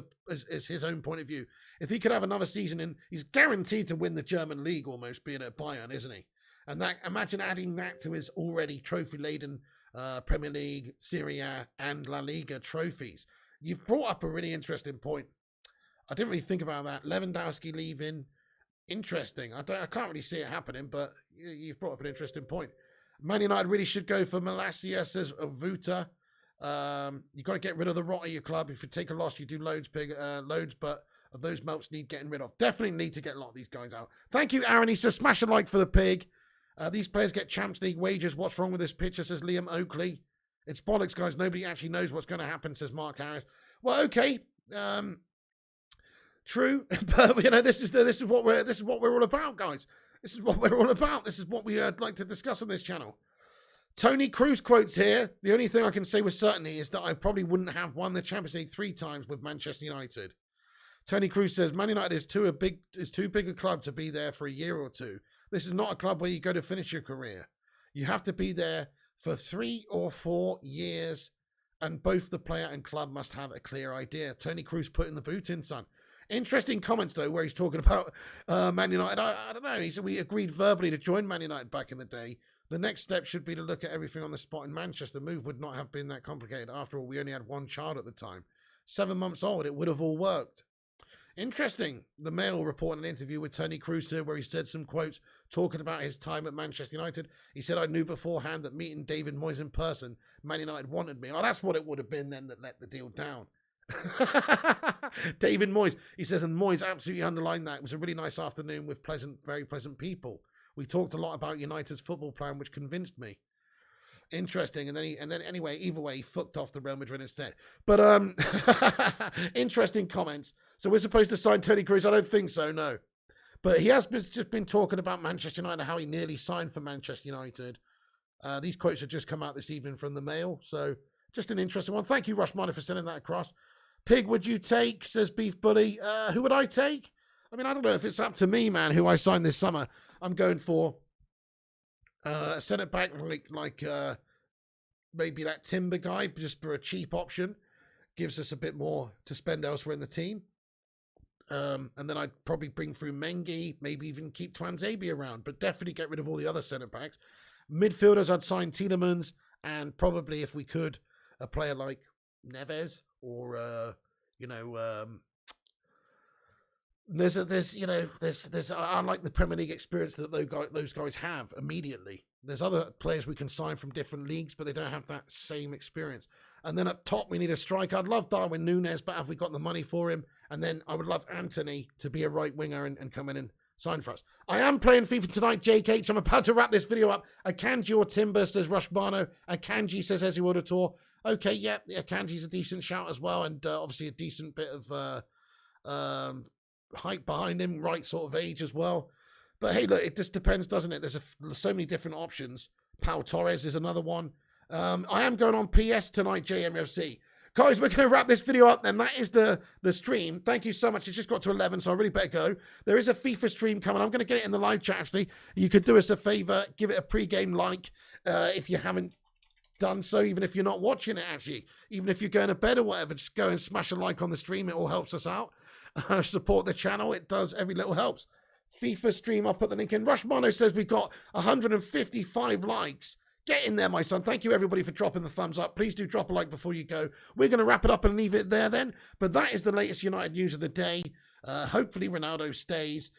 his own point of view. If he could have another season in, he's guaranteed to win the German league almost being at Bayern, isn't he? And that, imagine adding that to his already trophy-laden Premier League, Serie A, and La Liga trophies. You've brought up a really interesting point. I didn't really think about that. Lewandowski leaving. Interesting. I can't really see it happening, but you've brought up an interesting point. Man United really should go for Malacia, says Vuta. You've got to get rid of the rot of your club. If you take a loss, you do loads, but those melts need getting rid of. Definitely need to get a lot of these guys out. Thank you, Aaron. He says, smash a like for the pig. These players get Champions League wages. What's wrong with this picture, says Liam Oakley. It's bollocks, guys. Nobody actually knows what's going to happen, says Mark Harris. Well, okay. True, but you know this is what we're all about, guys. This is what we're all about. This is what we like to discuss on this channel. Tony Cruz quotes here. The only thing I can say with certainty is that I probably wouldn't have won the Champions League 3 times with Manchester United. Tony Cruz says, Man United is too big a club to be there for a year or two. This is not a club where you go to finish your career. You have to be there for 3 or 4 years, and both the player and club must have a clear idea. Tony Cruz putting the boot in, son. Interesting comments, though, where he's talking about Man United. I don't know. He said we agreed verbally to join Man United back in the day. The next step should be to look at everything on the spot in Manchester. The move would not have been that complicated. After all, we only had one child at the time. 7 months old. It would have all worked. Interesting. The Mail reported an interview with Tony Cruz where he said some quotes talking about his time at Manchester United. He said, I knew beforehand that meeting David Moyes in person, Man United wanted me. Oh, that's what it would have been then that let the deal down. David Moyes. He says, and Moyes absolutely underlined that. It was a really nice afternoon with very pleasant people. We talked a lot about United's football plan, which convinced me. Interesting. And then anyway, either way, he fucked off to Real Madrid instead. But interesting comments. So we're supposed to sign Tony Cruz? I don't think so, no. But he has just been talking about Manchester United, how he nearly signed for Manchester United. These quotes have just come out this evening from the Mail. So just an interesting one. Thank you, Rush Miner, for sending that across. Pig, would you take, says Beef Bully. Who would I take? I mean, I don't know if it's up to me, man, who I signed this summer. I'm going for a centre-back like maybe that Timber guy, just for a cheap option. Gives us a bit more to spend elsewhere in the team. And then I'd probably bring through Mengi, maybe even keep Twanzebe around, but definitely get rid of all the other centre-backs. Midfielders, I'd sign Tielemans, and probably, if we could, a player like Neves or, I like the Premier League experience that those guys have immediately. There's other players we can sign from different leagues, but they don't have that same experience. And then up top, we need a striker. I'd love Darwin Núñez, but have we got the money for him? And then I would love Anthony to be a right winger and come in and sign for us. I am playing FIFA tonight, JKH. I'm about to wrap this video up. Akanji or Timber, says Rushbano. Akanji, says Ezio Tour. Okay, yeah, Akanji's a decent shout as well, and obviously a decent bit of height behind him, right sort of age as well. But hey, look, it just depends, doesn't it? There's so many different options. Pau Torres is another one. I am going on PS tonight, JMFC. Guys, we're going to wrap this video up then. That is the stream. Thank you so much. It's just got to 11, so I really better go. There is a FIFA stream coming. I'm going to get it in the live chat, actually. You could do us a favor, give it a pre-game like if you haven't done so, even if you're not watching it, actually. Even if you're going to bed or whatever, just go and smash a like on the stream. It all helps us out. Support the channel. It does. Every little helps. FIFA stream, I'll put the link in. Rush Mono says we've got 155 likes. Get in there, my son. Thank you, everybody, for dropping the thumbs up. Please do drop a like before you go. We're going to wrap it up and leave it there then. But that is the latest United news of the day. Hopefully, Ronaldo stays.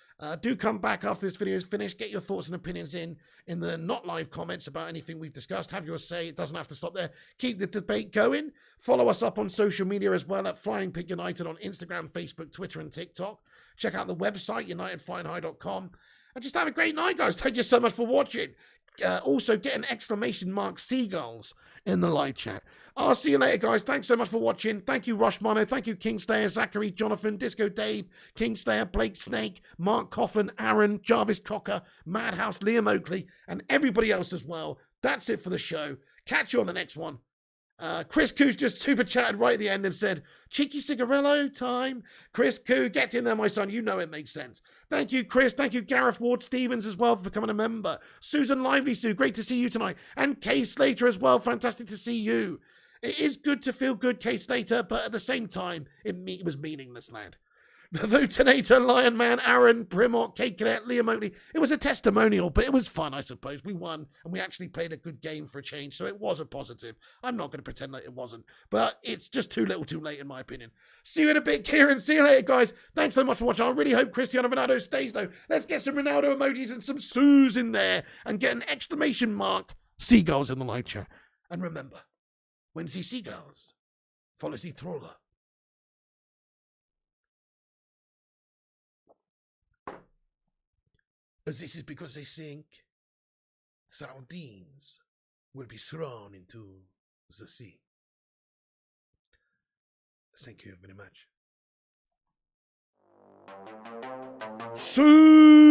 Do come back after this video is finished. Get your thoughts and opinions in the not live comments about anything we've discussed. Have your say. It doesn't have to stop there. Keep the debate going. Follow us up on social media as well at Flying Pig United on Instagram, Facebook, Twitter, and TikTok. Check out the website, unitedflyinghigh.com. And just have a great night, guys. Thank you so much for watching. Also, get an exclamation mark seagulls in the live chat. I'll see you later, guys. Thanks so much for watching. Thank you, Rush Mono. Thank you, Kingslayer, Zachary, Jonathan, Disco Dave, Kingslayer, Blake Snake, Mark Coughlin, Aaron, Jarvis Cocker, Madhouse, Liam Oakley, and everybody else as well. That's it for the show. Catch you on the next one. Chris Koo's just super chatted right at the end and said, cheeky cigarillo time. Chris Koo, get in there, my son. You know it makes sense. Thank you, Chris. Thank you, Gareth Ward Stevens as well for becoming a member. Susan Lively Sue, great to see you tonight. And Kay Slater as well. Fantastic to see you. It is good to feel good, Kay Slater, but at the same time, it was meaningless, lad. The Votinator, Lion Man, Aaron, Primot, Kate Cadet, Liam Oakley. It was a testimonial, but it was fun, I suppose. We won, and we actually played a good game for a change, so it was a positive. I'm not going to pretend like it wasn't, but it's just too little too late, in my opinion. See you in a bit, Kieran. See you later, guys. Thanks so much for watching. I really hope Cristiano Ronaldo stays, though. Let's get some Ronaldo emojis and some Sues in there, and get an exclamation mark seagulls in the live chat. And remember, when see seagulls, follow the trawler. As this is because they think sardines will be thrown into the sea. Thank you very much. See